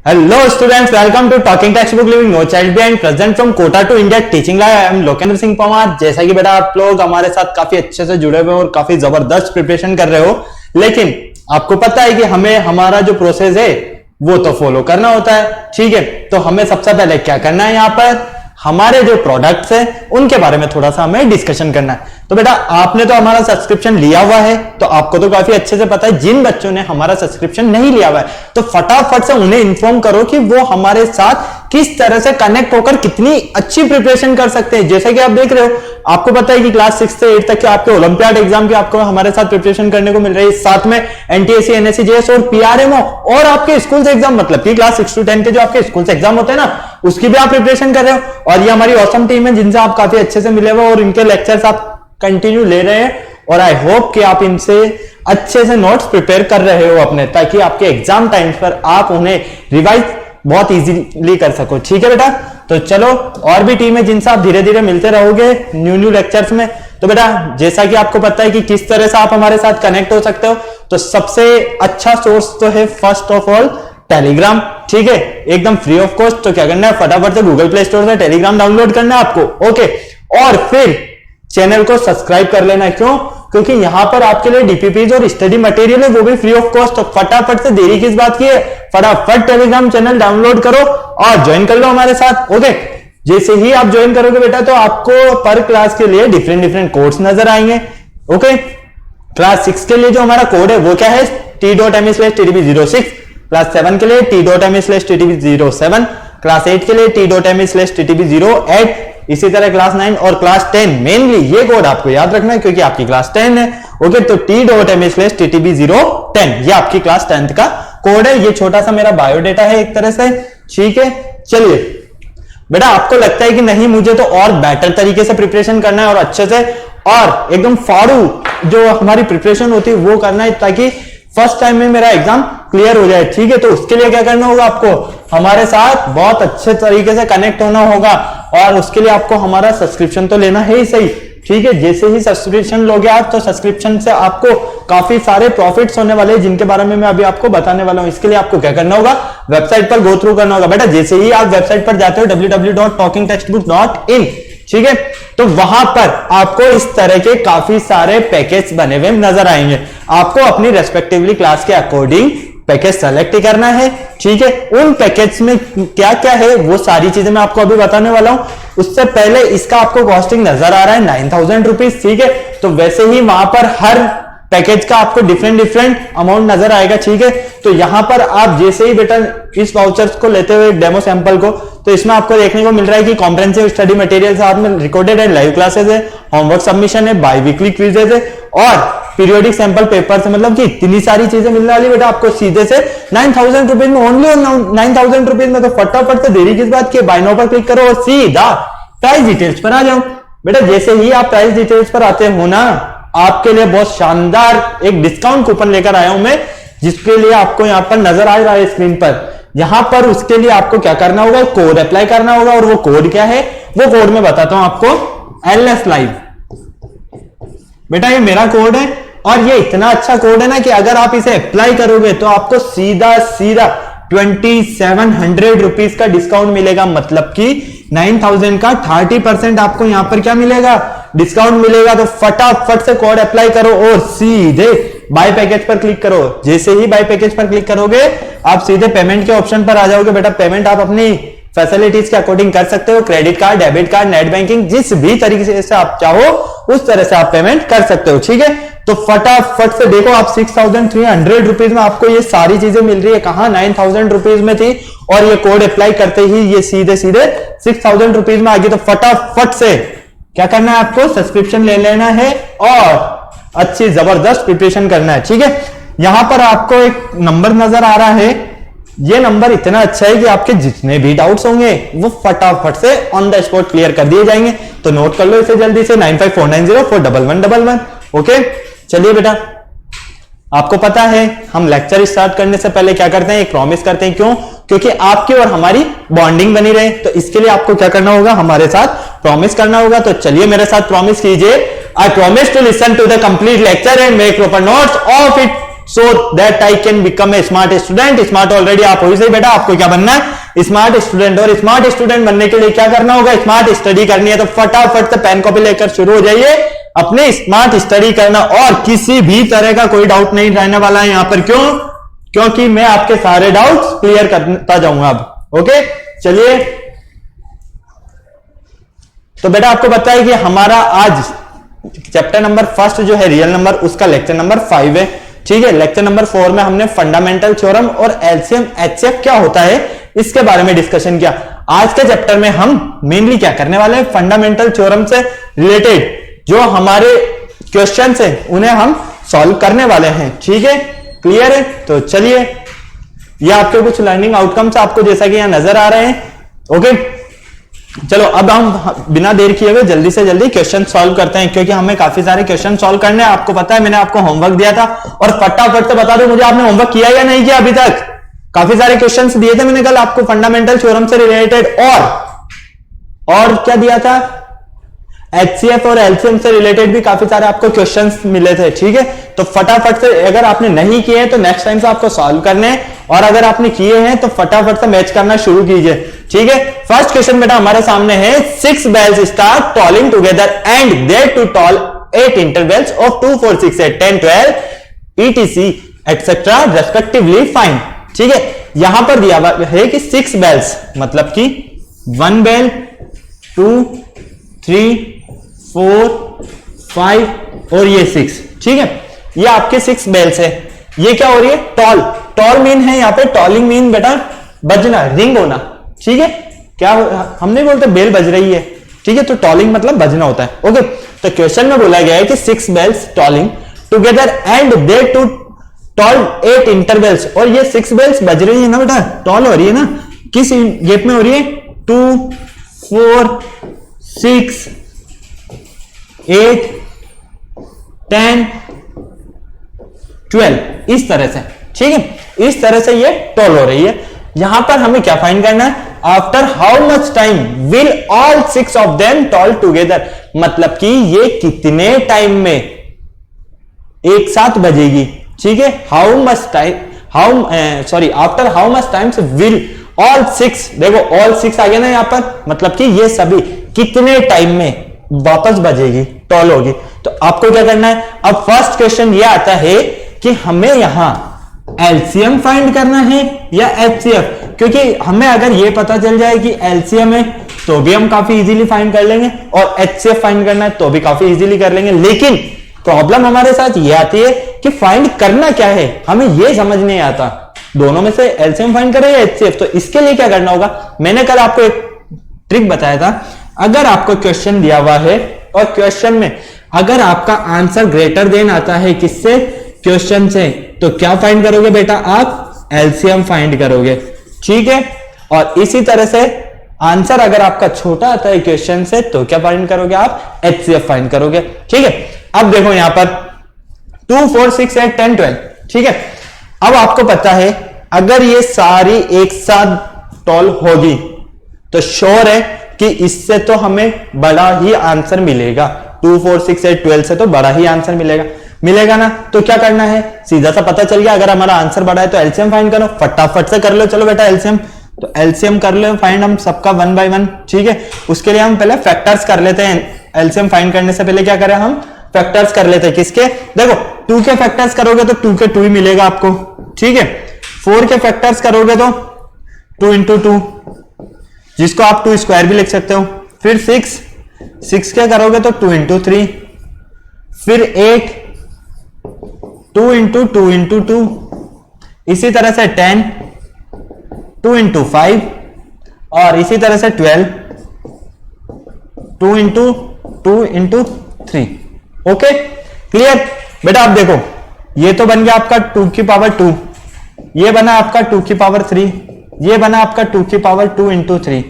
Hello students, welcome to Talking Textbook Living No Child Behind, present from Kota to India Teaching Live. I am Lokendra Singh Parmar. जैसा कि बेटा आप लोग हमारे साथ काफी अच्छे से जुड़े हुए और काफी जबरदस्त प्रिपरेशन कर रहे हो, लेकिन आपको पता है कि हमें हमारा जो प्रोसेस है वो तो फॉलो करना होता है। ठीक है, तो हमें सबसे पहले क्या करना है, यहाँ पर हमारे जो प्रोडक्ट्स हैं उनके बारे में थोड़ा सा हमें डिस्कशन करना है। तो बेटा आपने तो हमारा सब्सक्रिप्शन लिया हुआ है, तो आपको तो काफी अच्छे से पता है। जिन बच्चों ने हमारा सब्सक्रिप्शन नहीं लिया हुआ है तो फटाफट से उन्हें इन्फॉर्म करो कि वो हमारे साथ किस तरह से कनेक्ट होकर कितनी अच्छी प्रिपरेशन कर सकते हैं। जैसे कि आप देख रहे हो, आपको पता है कि क्लास 6 से 8 तक के आपके ओलंपियाड एग्जाम की आपको हमारे साथ प्रिपरेशन करने को मिल रही है। साथ में एनटीएससी, एनएससी, जेएस और पीआरएमओ और आपके स्कूल से एग्जाम, मतलब कि क्लास 6 to 10 के जो आपके स्कूल से एग्जाम होते हैं ना, उसकी भी आप प्रिपरेशन कर रहे हो। और ये हमारी ऑसम टीम है जिनसे आप काफी अच्छे से मिले हुए और इनके लेक्चर्स आप कंटिन्यू ले रहे हैं। और आई होप कि आप इनसे अच्छे से नोट्स प्रिपेयर कर रहे हो अपने, ताकि आपके एग्जाम टाइम्स पर आप उन्हें रिवाइज बहुत इजीली कर सको। ठीक है बेटा, तो चलो और भी टीम है जिनसे आप धीरे धीरे मिलते रहोगे न्यू लेक्चर्स में। तो बेटा जैसा कि आपको पता है कि किस तरह से आप हमारे साथ कनेक्ट हो सकते हो, तो सबसे अच्छा सोर्स तो है फर्स्ट ऑफ ऑल टेलीग्राम। ठीक है, एकदम फ्री ऑफ कॉस्ट। तो क्या करना है, फटाफट से गूगल प्ले स्टोर से टेलीग्राम डाउनलोड करना है आपको। ओके, और फिर चैनल को सब्सक्राइब कर लेना। क्यों? क्योंकि यहां पर आपके लिए डीपीपीज और स्टडी मटेरियल है, वो भी फ्री ऑफ कॉस्ट। तो फटाफट से, देरी किस बात की है, फटाफट टेलीग्राम चैनल डाउनलोड करो और ज्वाइन कर लो हमारे साथ। ओके, जैसे ही आप ज्वाइन करोगे बेटा तो आपको पर क्लास के लिए डिफरेंट कोड्स नजर आएंगे। ओके, क्लास 6 के लिए जो हमारा कोड है वो क्या है, t.me/ttb06। क्लास 7 के लिए t.me/ttb07। क्लास 8 के लिए t.me/ttb08। इसी तरह क्लास 9 और क्लास 10, मेनली ये कोड आपको याद रखना है क्योंकि आपकी क्लास 10 है। ओके, तो t.me/ttb010 ये आपकी क्लास 10th का कोड है। ये छोटा सा मेरा बायोडेटा है एक तरह से। ठीक है, चलिए बेटा, आपको लगता है कि नहीं मुझे तो और बेटर तरीके से प्रिपरेशन करना है और अच्छे से और एकदम फाड़ू जो हमारी प्रिपरेशन होती है वो करना है, ताकि फर्स्ट टाइम में मेरा एग्जाम क्लियर हो जाए। ठीक है, तो उसके लिए क्या करना होगा, आपको हमारे साथ बहुत अच्छे तरीके से कनेक्ट होना होगा और उसके लिए आपको हमारा सब्सक्रिप्शन तो लेना है ही सही। ठीक है, जैसे ही सब्सक्रिप्शन लोगे आप, तो सब्सक्रिप्शन से आपको काफी सारे प्रॉफिट्स होने वाले हैं, जिनके बारे में मैं अभी आपको बताने वाला हूं। इसके लिए आपको क्या करना होगा, वेबसाइट पर गो थ्रू करना होगा। बेटा जैसे ही आप वेबसाइट पर जाते हो www.talkingtextbook.in, ठीक है, तो वहां पर आपको इस तरह के काफी सारे पैकेज बने हुए नजर आएंगे। आपको अपनी रेस्पेक्टिवली क्लास के अकॉर्डिंग पैकेज सेलेक्ट करना है। ठीक है, उन पैकेज में क्या क्या है वो सारी चीजें मैं आपको अभी बताने वाला हूं। उससे पहले इसका आपको कॉस्टिंग नजर आ रहा है 9,000 रुपीज। ठीक है, तो वैसे ही वहां पर हर पैकेज का आपको डिफरेंट अमाउंट नजर आएगा। ठीक है, तो यहां पर आप जैसे ही बेटा इस वाउचर्स को लेते हुए डेमो सैंपल को, तो इसमें आपको देखने को मिल रहा है कि कॉम्प्रिहेंसिव स्टडी मटेरियल साथ में रिकॉर्डेड एंड लाइव क्लासेस है, होमवर्क सबमिशन है, बाई वीकली क्विजेज है और पीरियोडिक सैंपल पेपर से, मतलब कि इतनी सारी चीजें मिलने वाली बेटा आपको सीधे से 9,000 रुपीज में, ओनली 9,000 रुपीज में। तो फटाफट से, देरी किस बात की, बाय नाउ पर क्लिक करो और सीधा प्राइस डिटेल्स पर आ जाओ। बेटा जैसे ही आप प्राइस डिटेल्स पर आते हो ना, आपके लिए बहुत शानदार एक डिस्काउंट कूपन लेकर आया हूं मैं, जिसके लिए आपको यहां पर नजर आ रहा है स्क्रीन पर। यहां पर उसके लिए आपको क्या करना होगा, कोड अप्लाई करना होगा। और वो कोड क्या है, वो कोड मैं बताता हूं आपको, LS Live। बेटा ये मेरा कोड है और ये इतना अच्छा कोड है ना कि अगर आप इसे अप्लाई करोगे तो आपको सीधा 2,700 रुपीज का डिस्काउंट मिलेगा। मतलब कि 9,000 का 30% आपको यहां पर क्या मिलेगा, डिस्काउंट मिलेगा। तो फटाफट से कोड अप्लाई करो और सीधे बाय पैकेज पर क्लिक करो। जैसे ही बाय पैकेज पर क्लिक करोगे आप सीधे पेमेंट के ऑप्शन पर आ जाओगे। बेटा पेमेंट आप अपनी फैसिलिटीज के अकॉर्डिंग कर सकते हो, credit card, debit card, net banking, जिस भी तरीके से आप चाहो उस तरह से आप पेमेंट कर सकते हो। ठीक है, तो फटाफट से देखो, आप 6,300 रुपीज में आपको ये सारी चीजें मिल रही है। कहां 9,000 रुपीज में थी और ये कोड अप्लाई करते ही ये सीधे 6,000 रुपीज में आ गई। तो फटाफट से क्या करना है, आपको सब्सक्रिप्शन ले लेना है और अच्छी जबरदस्त प्रिपरेशन करना है। ठीक है, यहां पर आपको एक नंबर नजर आ रहा है। ये नंबर इतना अच्छा है कि आपके जितने भी डाउट्स होंगे वो फटाफट से ऑन द स्पॉट क्लियर कर दिए जाएंगे। तो नोट कर लो इसे जल्दी से, 9549041111। ओके, चलिए बेटा, आपको पता है हम लेक्चर स्टार्ट करने से पहले क्या करते हैं, एक प्रॉमिस करते हैं। क्यों? क्योंकि आपकी और हमारी बॉन्डिंग बनी रहे। तो इसके लिए आपको क्या करना होगा, हमारे साथ प्रॉमिस करना होगा। तो चलिए मेरे साथ प्रॉमिस कीजिए, I promise to listen to the complete lecture and make proper notes of it so that I can become a smart student. Smart already आप हो ही सही बेटा, आपको क्या बनना है, स्मार्ट स्टूडेंट। और स्मार्ट स्टूडेंट बनने के लिए क्या करना होगा, स्मार्ट स्टडी करनी है। तो फटाफट से पेन कॉपी लेकर शुरू हो जाइए अपने स्मार्ट स्टडी करना, और किसी भी तरह का कोई डाउट नहीं रहने वाला है यहां पर। क्यों? क्योंकि मैं आपके सारे डाउट्स क्लियर करता जाऊंगा अब। ओके, चलिए। तो बेटा आपको पता है कि हमारा आज चैप्टर नंबर फर्स्ट जो है रियल नंबर, उसका लेक्चर नंबर 5 है। ठीक है, लेक्चर नंबर 4 में हमने फंडामेंटल थ्योरम और एलसीएम एचसीएफ क्या होता है इसके बारे में डिस्कशन किया। आज के चैप्टर में हम मेनली क्या करने वाले हैं, फंडामेंटल थ्योरम से रिलेटेड जो हमारे क्वेश्चन है उन्हें हम सॉल्व करने वाले हैं। ठीक है, क्लियर है? तो चलिए, ये आपके कुछ लर्निंग आउटकम्स आपको जैसा कि यहां नजर आ रहे हैं। ओके, चलो अब हम बिना देर किए हुए जल्दी से जल्दी क्वेश्चन सॉल्व करते हैं, क्योंकि हमें काफी सारे क्वेश्चन सॉल्व करने हैं। आपको पता है मैंने आपको होमवर्क दिया था, और फटाफट से बता दो मुझे आपने होमवर्क किया या नहीं किया अभी तक। काफी सारे क्वेश्चंस दिए थे मैंने कल आपको फंडामेंटल थ्योरम से रिलेटेड, और क्या दिया था, एचसीएफ और एलसीएम से रिलेटेड भी काफी सारे आपको क्वेश्चंस मिले थे। ठीक है, तो फटाफट से अगर आपने नहीं किए हैं तो नेक्स्ट टाइम से आपको सॉल्व करने हैं, और अगर आपने किए हैं तो फटाफट से मैच करना शुरू कीजिए। ठीक है, फर्स्ट क्वेश्चन बेटा हमारे सामने है, 6 bells start tolling together and they to toll 8 intervals of 2, 4, 6, 8, 10, 12 etc etc respectively find। ठीक है, यहां पर दिया हुआ है कि 6 bells मतलब कि 1 bell, 2, 3, 4, 5 और ये 6। ठीक है, ये आपके 6 bells है। ये क्या हो रही है, टॉल। टॉल मीन है यहाँ पे, टॉलिंग मीन बेटा बजना, रिंग होना। ठीक है, क्या हम नहीं बोलते बेल बज रही है। ठीक है, तो टॉलिंग मतलब बजना होता है। ओके, तो क्वेश्चन में बोला गया है कि 6 bells tolling together and they to toll 8 intervals, और ये 6 bells बज रही है ना बेटा, टॉल हो रही है ना, किस गैप में हो रही है, 2, 4, 6, 8, 10, 12 इस तरह से। ठीक है, इस तरह से ये टॉल हो रही है। यहां पर हमें क्या फाइंड करना है, after how much time will all 6 of them toll together, मतलब कि ये कितने टाइम में एक साथ बजेगी। ठीक है, how much time, after how much times will all 6, देखो ऑल 6 आ गया ना यहां पर, मतलब कि ये सभी कितने टाइम में वापस बजेगी, टॉल होगी। तो आपको क्या करना है, अब फर्स्ट क्वेश्चन ये आता है कि हमें यहां एलसीएम फाइंड करना है या एचसीएफ, क्योंकि हमें अगर ये पता चल जाए कि एलसीएम है तो भी हम काफी इजीली फाइंड कर लेंगे, और एचसीएफ फाइंड करना है तो भी काफी इजीली कर लेंगे। लेकिन प्रॉब्लम हमारे साथ ये आती है कि फाइंड करना क्या है, हमें ये समझ नहीं आता दोनों में से एलसीएम फाइंड करें या एचसीएफ। तो इसके लिए क्या करना होगा, मैंने कल आपको एक ट्रिक बताया था। अगर आपको क्वेश्चन दिया हुआ है और क्वेश्चन में अगर आपका आंसर ग्रेटर देन आता है किससे, क्वेश्चन से, तो क्या फाइंड करोगे बेटा, आप एलसीएम फाइंड करोगे। ठीक है, और इसी तरह से आंसर अगर आपका छोटा आता है क्वेश्चन से तो क्या फाइंड करोगे, आप एचसीएफ फाइंड करोगे। ठीक है, अब देखो यहां पर 2, 4, 6, 8, 10, 12। ठीक है, अब आपको पता है अगर ये सारी एक साथ टॉल होगी तो श्योर है कि इससे तो हमें बड़ा ही आंसर मिलेगा। 2, 4, 6, 8, 12 से तो बड़ा ही आंसर मिलेगा ना। तो क्या करना है, सीधा सा पता चल गया, अगर हमारा आंसर बड़ा है तो एलसीएम फाइंड करो, फटाफट से कर लो। चलो बेटा एलसीएम, तो एलसीएम कर लो फाइंड हम सबका 1 by 1। ठीक है, उसके लिए हम पहले फैक्टर्स कर लेते हैं। एलसीएम फाइंड करने से पहले क्या करें, हम फैक्टर्स कर लेते हैं। किसके, देखो 2 के फैक्टर्स करोगे तो 2 के 2 ही मिलेगा आपको। ठीक है, 4 के फैक्टर्स करोगे तो 2 into 2, जिसको आप 2 स्क्वायर भी लिख सकते हो। फिर 6 के करोगे तो 2 into 3, फिर 8, 2 into 2 into 2, इसी तरह से 10, 2 into 5, और इसी तरह से 12, 2 into 2 into 3। ओके, क्लियर बेटा। अब देखो ये तो बन गया आपका 2 की पावर 2, ये बना आपका 2 की पावर 3, ये बना आपका 2 की पावर 2 into 3।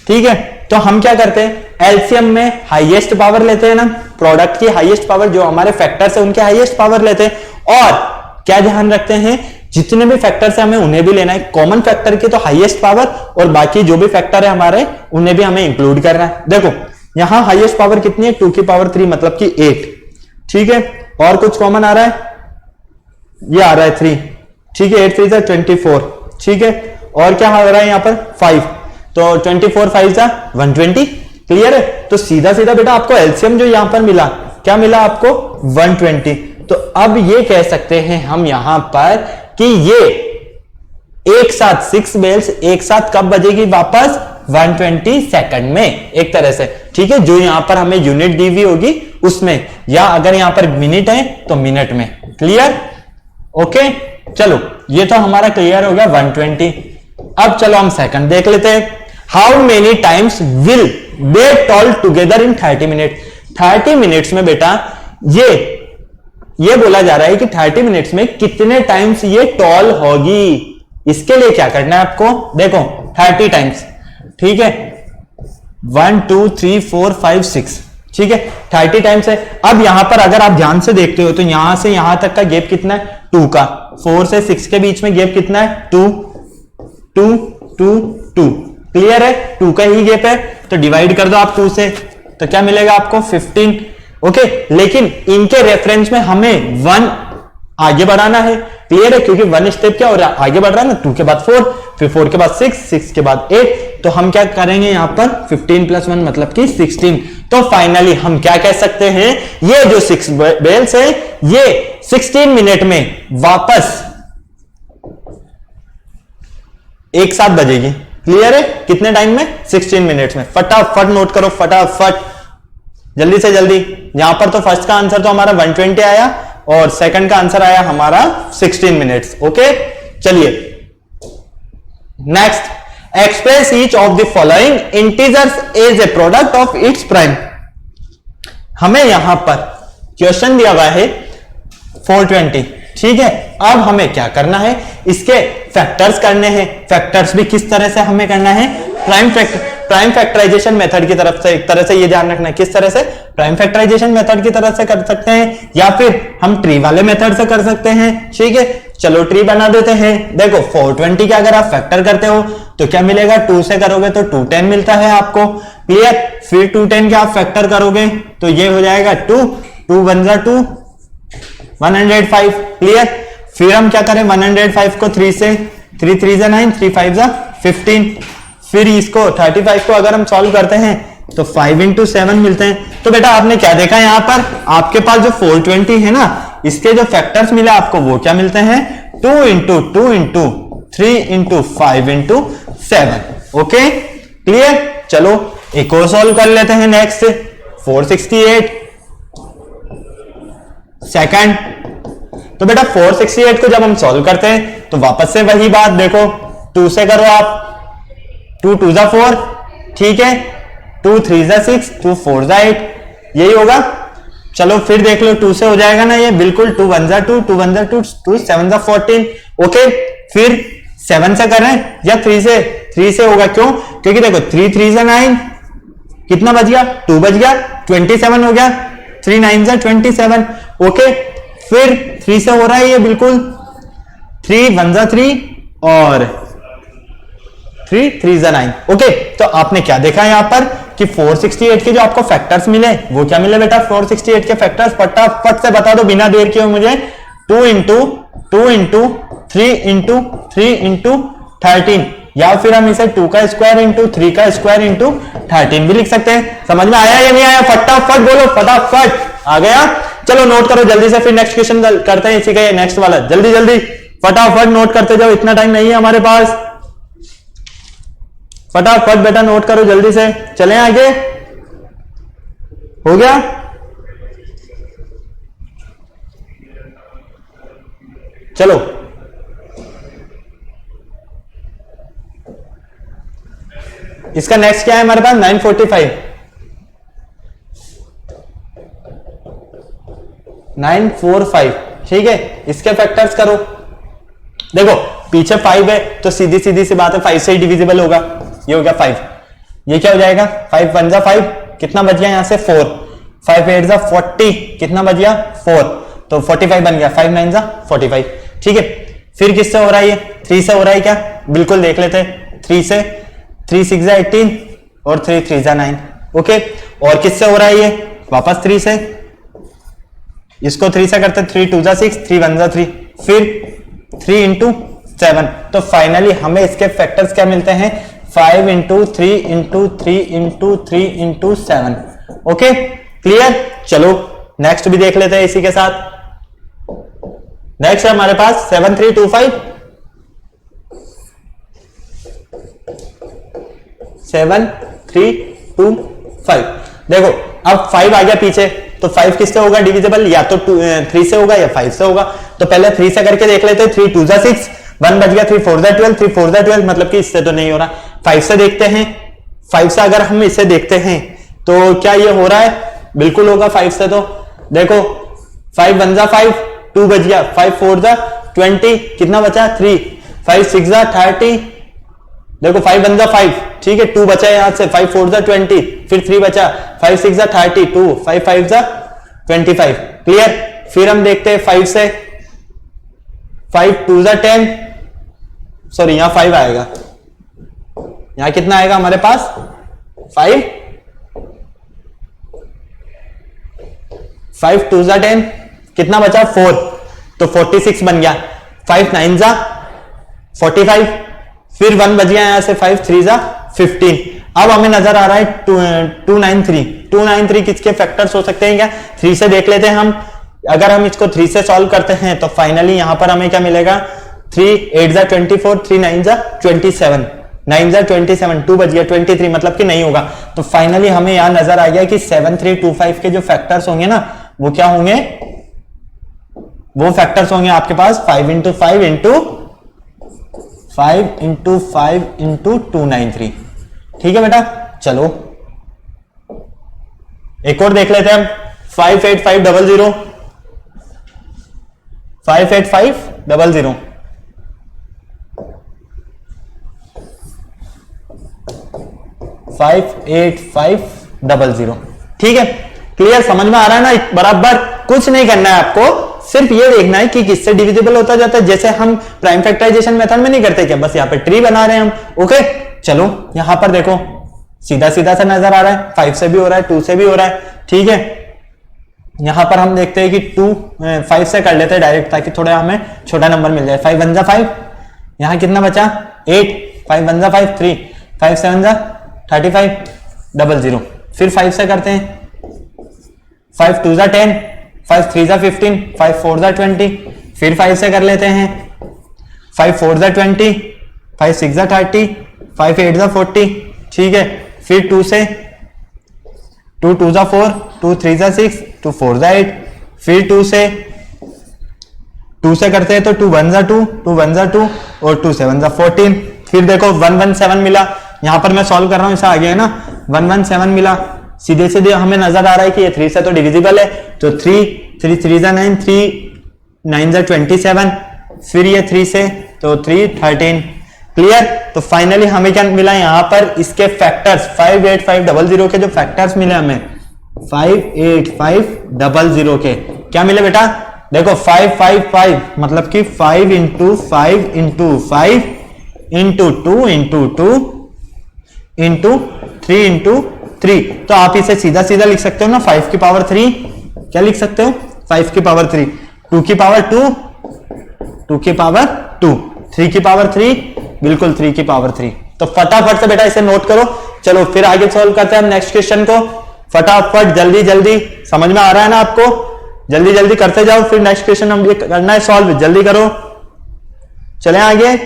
ठीक है, तो हम क्या करते हैं, एलसीएम में हाईएस्ट पावर लेते हैं ना, प्रोडक्ट की हाईएस्ट पावर, जो हमारे फैक्टर्स है उनके हाईएस्ट पावर लेते हैं, और क्या ध्यान रखते हैं, जितने भी फैक्टर्स है हमें उन्हें भी लेना है, कॉमन फैक्टर की तो हाईएस्ट पावर, और बाकी जो भी फैक्टर है हमारे उन्हें भी हमें इंक्लूड करना है। देखो यहां हाईएस्ट पावर कितनी है, 2 की पावर 3 मतलब कि 8। ठीक है, और कुछ कॉमन आ रहा है, ये आ रहा है 3, ठीक है, 8 3 जा 24, ठीक है, और क्या हो रहा है यहाँ पर 5, तो 24 5 जा 120, क्लियर है। तो सीधा सीधा बेटा आपको एलसीएम जो यहां पर मिला, क्या मिला आपको 120। तो अब ये कह सकते हैं हम यहां पर कि ये एक साथ 6 बेल्स एक साथ कब बजेगी वापस 120 सेकंड में, एक तरह से, ठीक है, जो यहां पर हमें यूनिट दी हुई होगी उसमें, या अगर यहां पर मिनट है तो मिनट में, क्लियर, ओके। चलो ये तो हमारा क्लियर हो गया 120। अब चलो हम सेकंड देख लेते हैं। How many times will they toll together in 30 minute. 30 minutes में बेटा ये बोला जा रहा है कि 30 मिनट्स में कितने टाइम्स ये टॉल होगी। इसके लिए क्या करना है आपको, देखो 30 टाइम्स, ठीक है, 1 2 3 4 5 6, ठीक है, 30 टाइम्स है। अब यहां पर अगर आप ध्यान से देखते हो तो यहां से यहां तक का गैप कितना है 2 का, 4 से 6 के बीच में गैप कितना है 2 2 2 2, क्लियर है, 2 का ही गैप है, तो डिवाइड कर दो आप 2 से, तो क्या मिलेगा आपको 15, ओके। लेकिन इनके रेफरेंस में हमें 1 आगे बढ़ाना है, क्लियर है, क्योंकि 1 स्टेप क्या और आगे बढ़ रहा है ना, 2 के बाद 4, फिर 4 के बाद 6, 6 के बाद 8, तो हम क्या करेंगे यहां पर 15 + 1 मतलब कि 16। तो फाइनली हम क्या कह सकते हैं, ये जो 6 बेल्स है ये 16 मिनट में वापस एक साथ बजेगी, क्लियर है, कितने टाइम में 16 मिनट्स में। फटाफट नोट करो, फटाफट, जल्दी से जल्दी। यहां पर तो फर्स्ट का आंसर तो हमारा 120 आया और सेकंड का आंसर आया हमारा 16 मिनट्स, ओके। चलिए next, express each of the following integers as a product of its prime. हमें यहां पर क्वेश्चन दिया हुआ है 420, ठीक है। अब हमें क्या करना है, इसके फैक्टर्स करने हैं। फैक्टर्स भी किस तरह से हमें करना है, प्राइम फैक्टराइजेशन मेथड की तरफ से, एक तरह से ये ध्यान रखना है, किस तरह से, प्राइम फैक्टराइजेशन मेथड की तरफ से कर सकते हैं, या फिर हम ट्री वाले मेथड से कर सकते हैं, ठीक है। चलो ट्री बना देते हैं। देखो 420 के अगर आप फैक्टर करते हो तो क्या मिलेगा, 2 से करोगे तो 210 मिलता है आपको, क्लियर। फिर 210 के आप फैक्टर करोगे तो ये हो जाएगा 2 2 1 जा 2 105, क्लियर। फिर हम क्या करें, 105 को 3 से, 3 3 जा 9, 3 5 जा 15। फिर इसको 35 को अगर हम सॉल्व करते हैं तो 5 × 7 मिलते हैं। तो बेटा आपने क्या देखा यहां पर, आपके पास जो 420 है ना, इसके जो फैक्टर्स मिले आपको वो क्या मिलते हैं, 2 × 2 × 3 × 5 × 7, ओके, क्लियर। चलो एक और सॉल्व कर लेते हैं। Next 468 second. तो बेटा 468 को जब हम सॉल्व करते हैं तो वापस से वही बात, देखो 2 से करो आप, 2 2 जा 4, ठीक है, 2 3 जा 6, 2 4 जा 8, यही होगा। चलो फिर देख लो 2 से हो जाएगा ना ये, बिल्कुल, 2 1 जा 2, 2 1 जा 2, 2 7 जा 14, ओके। फिर 7 से करें या 3 से, 3 से होगा, क्यों, क्योंकि देखो 3 3 जा 9, कितना बच गया, 2 बच गया, 27 हो गया, 3 9 जा 27, ओके। फिर 3 से हो रहा है ये, बिल्कुल, 3 1 जा 3 और 3 3 जा 9, ओके। तो आपने क्या देखा यहां पर कि 468 के जो आपको फैक्टर्स मिले वो क्या मिले बेटा, 468 के फैक्टर्स फटाफट से बता दो बिना देर किए मुझे, 2 × 2 × 3 × 3 × 13, या फिर हम इसे 2 का स्क्वायर × 3 का स्क्वायर × 13 भी लिख सकते हैं। समझ में आया या नहीं आया, फटाफट बोलो, फटाफट आ गया। चलो नोट करो जल्दी से, फिर नेक्स्ट क्वेश्चन करते हैं इसी का, नेक्स्ट वाला, जल्दी जल्दी फटाफट नोट करते जाओ, इतना टाइम नहीं है हमारे पास, फटाफट बेटा नोट करो जल्दी से, चलें आगे, हो गया। चलो इसका नेक्स्ट क्या है हमारे पास, 945, 945, ठीक है। इसके फैक्टर्स करो, देखो पीछे 5 है तो सीधी सीधी सी बात है 5 से ही डिविजिबल होगा, ये हो गया 5, ये क्या हो जाएगा, 5 1 जा 5, कितना बच गया यहां से 4, 5 8 जा 40, कितना बच गया 4, तो 45 बन गया, 5 9 जा 45, ठीक है। फिर किससे हो रहा है ये, 3 से हो रहा है क्या, बिल्कुल देख लेते हैं, 3 से, 3 6 जा 18 और 3 3 जा 9, ओके। और किससे हो रहा है ये, वापस 3 से, इसको 3 से करते, 3 2 जा 6, 3 1 जा 3, फिर 3 इंटू 7। तो फाइनली हमें इसके फैक्टर्स क्या मिलते हैं, 5 into 3 into 3 into 3 into 7। Okay clear. चलो नेक्स्ट भी देख लेते हैं इसी के साथ। नेक्स्ट है हमारे पास 7325 7325। देखो अब 5 आ गया पीछे, तो 5 किससे होगा डिविजिबल, या तो 3 से होगा या 5 से होगा। तो पहले 3 से करके देख लेते हैं। 3 2 6, 1 बच गया, 3 4 12, 3 4 12 मतलब कि इससे तो नहीं हो रहा। 5 से देखते हैं, 5 से अगर हम इसे देखते हैं तो क्या ये हो रहा है, बिल्कुल होगा 5 से। तो देखो 5 1 जा 5, 2 बच गया, 5 4 जा 20, कितना बचा 3, 5 6 जा 30, देखो 5 1 जा 5, ठीक है 2 बचा यहां से, 5 4 जा 20, फिर 3 बचा, 5 6 जा 32, 5 5 जा 25। क्लियर। फिर हम देखते हैं 5 से, 5 2 जा 10, सॉरी यहां 5 आएगा, यहां कितना आएगा हमारे पास 5 2 जा 10, कितना बचा 4, तो 46 बन गया। 5 9 जा 45, फिर 1 बच गया यहां से, 5 3 जा 15। अब हमें नजर आ रहा है 293 किसके फैक्टर्स हो सकते हैं क्या, 3 से देख लेते हैं हम। अगर हम इसको 3 से सॉल्व करते हैं तो फाइनली यहां पर हमें क्या मिलेगा, 3 8 जा 24, 3 9 जा 27, 9 जा 27, 2 बच गया 23, मतलब कि नहीं होगा। तो फाइनली हमें यहां नजर आ गया कि 7325 के जो फैक्टर्स होंगे ना, वो क्या होंगे, वो फैक्टर्स होंगे आपके पास 5 इंटू 5 इंटू 5 इंटू 5 इंटू 293। ठीक है बेटा। चलो एक और देख लेते हैं हम, 58500, 58500, 58500। ठीक है क्लियर, समझ में आ रहा है ना। बराबर कुछ नहीं करना है आपको, सिर्फ ये देखना है कि किससे डिविजिबल होता जाता है, जैसे हम प्राइम फैक्टराइजेशन मेथड में नहीं करते क्या, बस यहाँ पे ट्री बना रहे हैं हम। ओके चलो यहां पर देखो सीधा सीधा सा नजर आ रहा है, 5 से भी हो रहा है, 2 से भी हो रहा है। ठीक है यहां पर हम देखते हैं कि 5 से कर लेते हैं डायरेक्ट, ताकि थोड़ा हमें छोटा नंबर मिल जाए। 5 1 जा 5, यहां कितना बचा 8, 5 1 जा 5 3, 5 7 जा 35 00। फिर 5 से करते हैं, 5 2 जा 10, 5 3 जा 15, 5 4 जा 20, फिर 5 से कर लेते हैं, 5 4 जा 20, 5 6 जा 30, 5 8 जा 40। ठीक है फिर 2 से, 2 2 जा 4, 2 3 जा 6, 2 4 जा 8, फिर 2 से करते हैं तो 2 1 जा 2, 2 1 जा 2 और 2 7 जा 14। फिर देखो 1 1 7 मिला, यहां पर मैं सॉल्व कर रहा हूं, ऐसा आ गया है ना, 1 1 7 मिला। सीधे सीधे हमें नजर आ रहा है कि ये 3 से तो डिविजिबल है, तो 3 3 जा 9, 3 9 जा 27, फिर ये 3 से तो 3 13। क्लियर। तो फाइनली हमें क्या मिला यहां पर, इसके फैक्टर्स 58500 के जो फैक्टर्स मिले हमें, 58500 के क्या मिले बेटा, देखो 555 मतलब कि 5 into 5 into 5 into 2 into 2 into 3 into 3। तो आप इसे सीधा सीधा लिख सकते हो ना, 5 की पावर 3, क्या लिख सकते हो 5 की पावर 3, 2 की पावर 2, 2 की पावर 2, 3 की पावर 3, बिल्कुल 3 की पावर 3। तो फटाफट से बेटा इसे नोट करो। चलो फिर आगे सॉल्व करते हैं हम नेक्स्ट क्वेश्चन को, फटाफट जल्दी जल्दी, समझ में आ रहा है ना आपको, जल्दी जल्दी करते जाओ। फिर नेक्स्ट क्वेश्चन हम करना है सॉल्व, जल्दी करो। चलें आगे।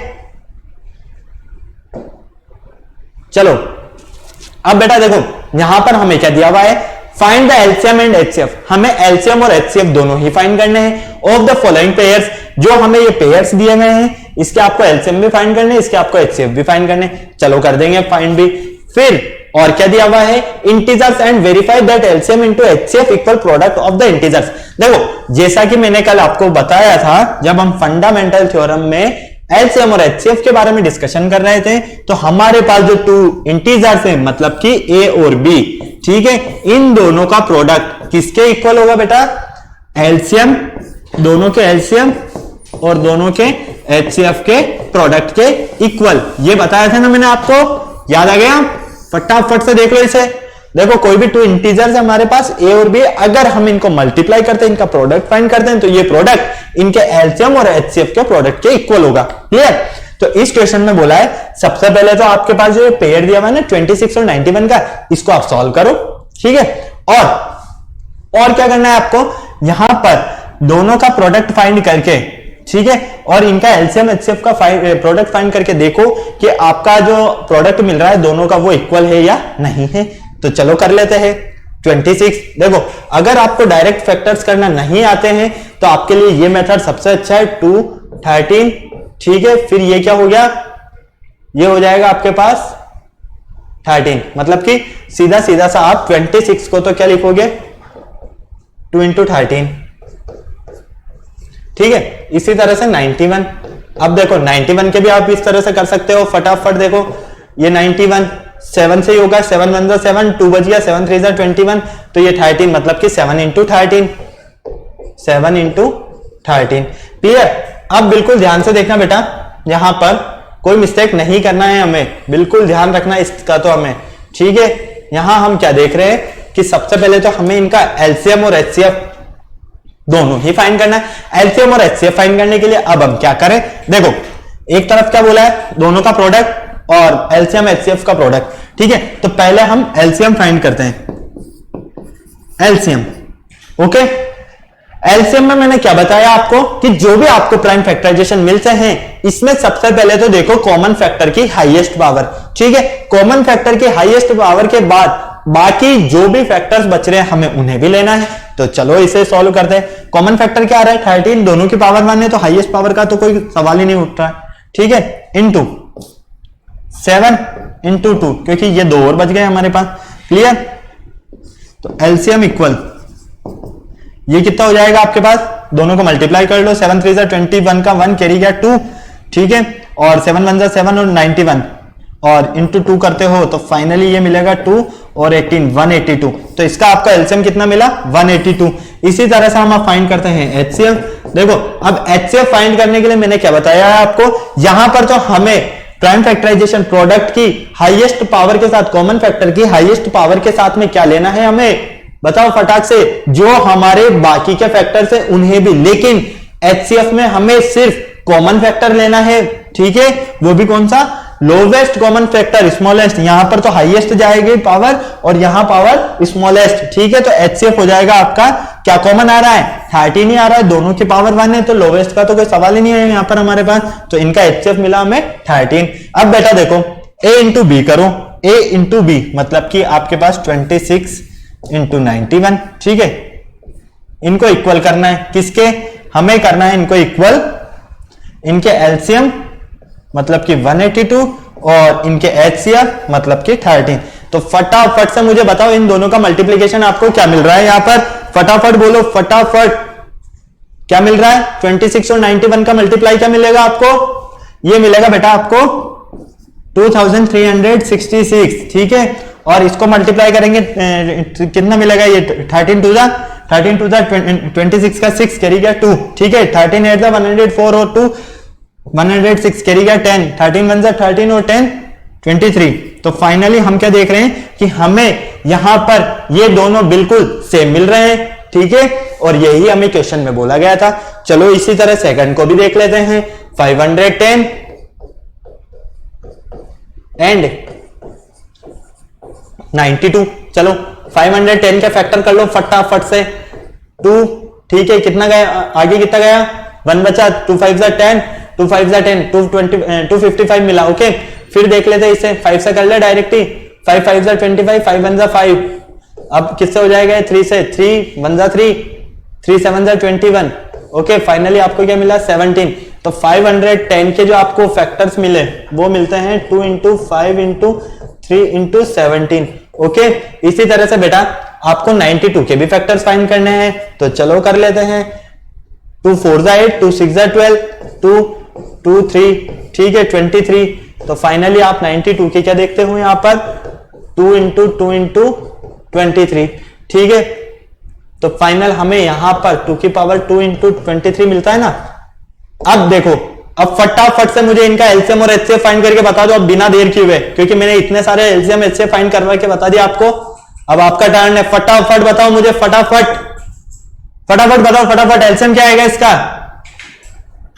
चलो अब बेटा देखो यहां पर हमें क्या दिया हुआ है, find the LCM and HCF. हमें एलसीएम और एचसीएफ दोनों ही फाइंड करने हैं ऑफ द फॉलोइंग पेयर्स। जो हमें ये पेयर्स दिए गए हैं, इसके आपको एलसीएम भी फाइंड करने, इसके आपको एचसीएफ भी फाइंड करने। चलो कर देंगे फाइंड भी। फिर और क्या दिया हुआ है, integers and verify that LCM into HCF equal product of the integers. देखो जैसा कि मैंने कल आपको बताया था, जब हम फंडामेंटल थ्योरम में एलसीएम और एचसीएफ के बारे में डिस्कशन कर रहे थे, तो हमारे पास जो 2 इंटीजर्स हैं, मतलब कि ए और बी, ठीक है, इन दोनों का प्रोडक्ट किसके इक्वल होगा बेटा, एलसीएम, दोनों के एलसीएम और दोनों के एचसीएफ के प्रोडक्ट के इक्वल। ये बताया था ना मैंने आपको, याद आ गया, फटाफट से देख लो इसे। देखो कोई भी 2 इंटीजर्स है हमारे पास ए और बी, अगर हम इनको मल्टीप्लाई करते हैं, इनका प्रोडक्ट फाइंड करते हैं, तो ये प्रोडक्ट इनके एलसीएम और एचसीएफ के प्रोडक्ट के इक्वल होगा। क्लियर? तो इस क्वेश्चन में बोला है सबसे पहले तो आपके पास जो पेयर दिया हुआ है ना 26 और 91 का, इसको आप सॉल्व करो। ठीक है, और क्या करना है आपको, यहां पर दोनों का प्रोडक्ट फाइंड करके, ठीक है, और इनका एलसीएम एचसीएफ का प्रोडक्ट फाइंड करके देखो कि आपका जो प्रोडक्ट मिल रहा है दोनों का वो इक्वल है या नहीं है। तो चलो कर लेते हैं। 26, देखो अगर आपको डायरेक्ट फैक्टर्स करना नहीं आते हैं तो आपके लिए ये मेथड सबसे अच्छा है। 2 13, ठीक है, फिर ये क्या हो गया, ये हो जाएगा आपके पास 13, मतलब कि सीधा सीधा सा आप 26 को तो क्या लिखोगे 2 इंटू 13, ठीक है। इसी तरह से 91, अब देखो 91 के भी आप इस तरह से कर सकते हो फटाफट। देखो ये 91 7 से ही होगा, 7 1 जा 7, 2 बच गया, 7 3 जा 21, तो ये 13 मतलब कि 7 इंटू 13, 7 इंटू 13। क्लियर? अब बिल्कुल ध्यान से देखना बेटा, यहां पर कोई मिस्टेक नहीं करना है हमें, बिल्कुल ध्यान रखना इसका तो हमें। ठीक है, यहां हम क्या देख रहे हैं कि सबसे पहले तो हमें इनका एलसीएम और एचसीएफ दोनों ही फाइंड करना है। एलसीएम और एचसीएफ फाइंड करने के लिए अब हम क्या करें, देखो एक तरफ क्या बोला है दोनों का प्रोडक्ट और एलसीएम एचसीएफ का प्रोडक्ट। ठीक है, तो पहले हम एलसीएम फाइंड करते हैं। एलसीएम, ओके, एलसीएम में मैंने क्या बताया आपको कि जो भी आपको प्राइम फैक्टराइजेशन मिलते हैं इसमें सबसे पहले तो देखो कॉमन फैक्टर की हाईएस्ट पावर। ठीक है, कॉमन फैक्टर की हाईएस्ट पावर के बाद बाकी जो भी फैक्टर्स बच रहे हैं हमें उन्हें भी लेना है। तो चलो इसे सॉल्व करते हैं। कॉमन फैक्टर क्या आ रहा है 13, दोनों की पावर 1 है तो हाईएस्ट पावर का तो कोई सवाल ही नहीं उठ रहा है। ठीक है, इंटू 7 इंटू 2, क्योंकि ये 2 और बच गए हमारे पास। क्लियर? तो एलसीएम इक्वल ये कितना हो जाएगा आपके पास, दोनों को मल्टीप्लाई कर लो, 7 3 जा 21 का 1 कैरी गया 2, ठीक है, और 7 1 जा 7 और 91 और इंटू 2 करते हो तो फाइनली ये मिलेगा 2 और 18 182। तो इसका आपका एलसीएम कितना मिला 182। इसी तरह से हम फाइंड करते हैं एचसीएफ। देखो अब एचसीएफ फाइंड करने के लिए मैंने क्या बताया है आपको, यहां पर तो हमें प्राइम फैक्टराइजेशन प्रोडक्ट की हाईएस्ट पावर के साथ, कॉमन फैक्टर की हाईएस्ट पावर के साथ में क्या लेना है हमें, बताओ फटाक से, जो हमारे बाकी के फैक्टर्स है उन्हें भी, लेकिन एचसीएफ में हमें सिर्फ कॉमन फैक्टर लेना है। ठीक है, वो भी कौन सा, लोवेस्ट कॉमन फैक्टर, स्मॉलेस्ट। यहां पर तो हाईएस्ट जाएगी पावर और यहां पावर स्मॉलेस्ट। ठीक है, तो एचसीएफ हो जाएगा आपका, क्या कॉमन आ रहा है 13 ही आ रहा है, दोनों की पावर 1 है तो लोवेस्ट का तो कोई सवाल ही नहीं है यहां पर हमारे पास। तो इनका एचसीएफ मिला हमें 13। अब बेटा देखो ए इंटू बी करो, ए इंटू बी मतलब कि आपके पास 26 इंटू 91। ठीक है, इनको इक्वल करना है, किसके, हमें करना है इनको इक्वल इनके एलसीएम मतलब कि 182 और इनके एचसीएफ मतलब कि 13। तो फटाफट से मुझे बताओ इन दोनों का मल्टीप्लीकेशन आपको क्या मिल रहा है यहां पर, फटाफट बोलो, फटाफट क्या मिल रहा है, 26 और 91 का मल्टीप्लाई क्या मिलेगा आपको, ये मिलेगा बेटा आपको 2366। ठीक है, और इसको मल्टीप्लाई करेंगे कितना मिलेगा, ये 13 टू जा 26 का 6 कैरी गया 2। ठीक है, 13 8 104 और 2 106 कैरी गया 10, 13 1 13 और 10 23। तो फाइनली हम क्या देख रहे हैं कि हमें यहां पर ये दोनों बिल्कुल सेम मिल रहे हैं। ठीक है, और यही हमें क्वेश्चन में बोला गया था। चलो इसी तरह सेकंड को भी देख लेते हैं, 510 एंड 92। चलो 510 का फैक्टर कर लो फटाफट से, 2। ठीक है, कितना गया आगे, कितना गया 1 बचा, 2 5 जा 10, 2 5 जा 10, 255 मिला। ओके, फिर देख लेते हैं इसे, 5 से कर ले डायरेक्ट ही, 5 5 जा 25, 5 1 जा 5। अब किससे हो जाएगा 3 से, 3 1 जा 3, 3 7 जा 21। ओके, फाइनली आपको क्या मिला 17। तो 510 के जो आपको फैक्टर्स मिले वो मिलते हैं 2 इंटू 5 इंटू 3 इंटू 17। ओके, इसी तरह से बेटा आपको 92 के भी फैक्टर्स फाइंड करने हैं, तो चलो कर लेते हैं। 2 4 जा 8, 2 6 जा 12, 2 2 3, ठीक है 23। तो फाइनली आप 92 के क्या देखते हो यहां पर 2 इंटू 2 इंटू 23। ठीक है, तो फाइनल हमें यहां पर 2 की पावर 2 इंटू 23 मिलता है ना। अब देखो, अब फटाफट से मुझे इनका एलसीएम और एचसीएफ फाइंड करके बता दो, अब बिना देर किए हुए, क्योंकि मैंने इतने सारे एलसीएम एचसीएफ फाइंड करवा के बता दिया आपको। अब आपका टर्न है, फटाफट बताओ मुझे, फटाफट फटाफट बताओ, फटाफट। एलसीएम क्या आएगा इसका?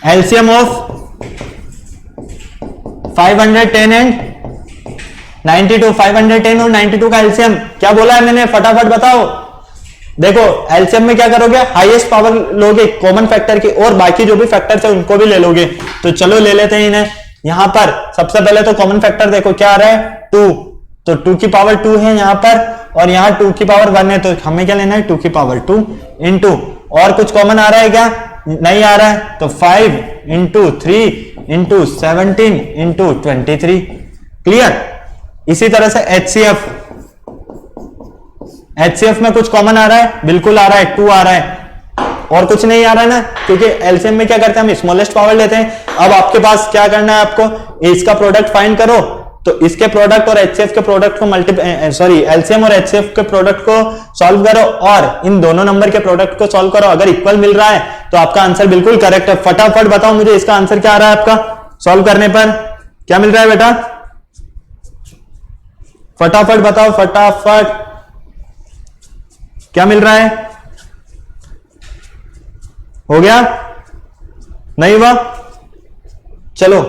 एलसीएम ऑफ 510 एंड 92, 510 और 92 का एलसीएम क्या बोला है मैंने? फटाफट बताओ। देखो एलसीएम में क्या करोगे? हाईएस्ट पावर लोगे कॉमन फैक्टर की, और बाकी जो भी फैक्टर्स है उनको भी ले लोगे। तो चलो ले लेते हैं इन्हें। यहां पर सबसे पहले तो कॉमन फैक्टर देखो क्या आ रहा है? 2, तो 2 की पावर 2 है यहां पर, और यहां 2 की पावर 1 है, तो हमें क्या लेना है? 2 की पावर 2 इंटू, और कुछ कॉमन आ रहा है क्या? नहीं आ रहा है, तो 5 इंटू 3 इंटू 17 इंटू 23। क्लियर? इसी तरह से एचसीएफ, एचसीएफ में कुछ कॉमन आ रहा है? बिल्कुल आ रहा है, 2 आ रहा है, और कुछ नहीं आ रहा है ना, क्योंकि एलसीएम में क्या करते हैं हम? स्मॉलेस्ट पावर लेते हैं। अब आपके पास क्या करना है? आपको इसका प्रोडक्ट फाइंड करो, तो इसके प्रोडक्ट और एचसीएफ के प्रोडक्ट को सॉरी एलसीएम और एचसीएफ के प्रोडक्ट को सॉल्व करो, और इन दोनों नंबर के प्रोडक्ट को सॉल्व करो। अगर इक्वल मिल रहा है तो आपका आंसर बिल्कुल करेक्ट है। फटाफट बताओ मुझे इसका आंसर क्या आ रहा है आपका सॉल्व करने पर? क्या मिल रहा है बेटा? फटाफट बताओ, फटाफट क्या मिल रहा है? हो गया? नहीं हुआ? चलो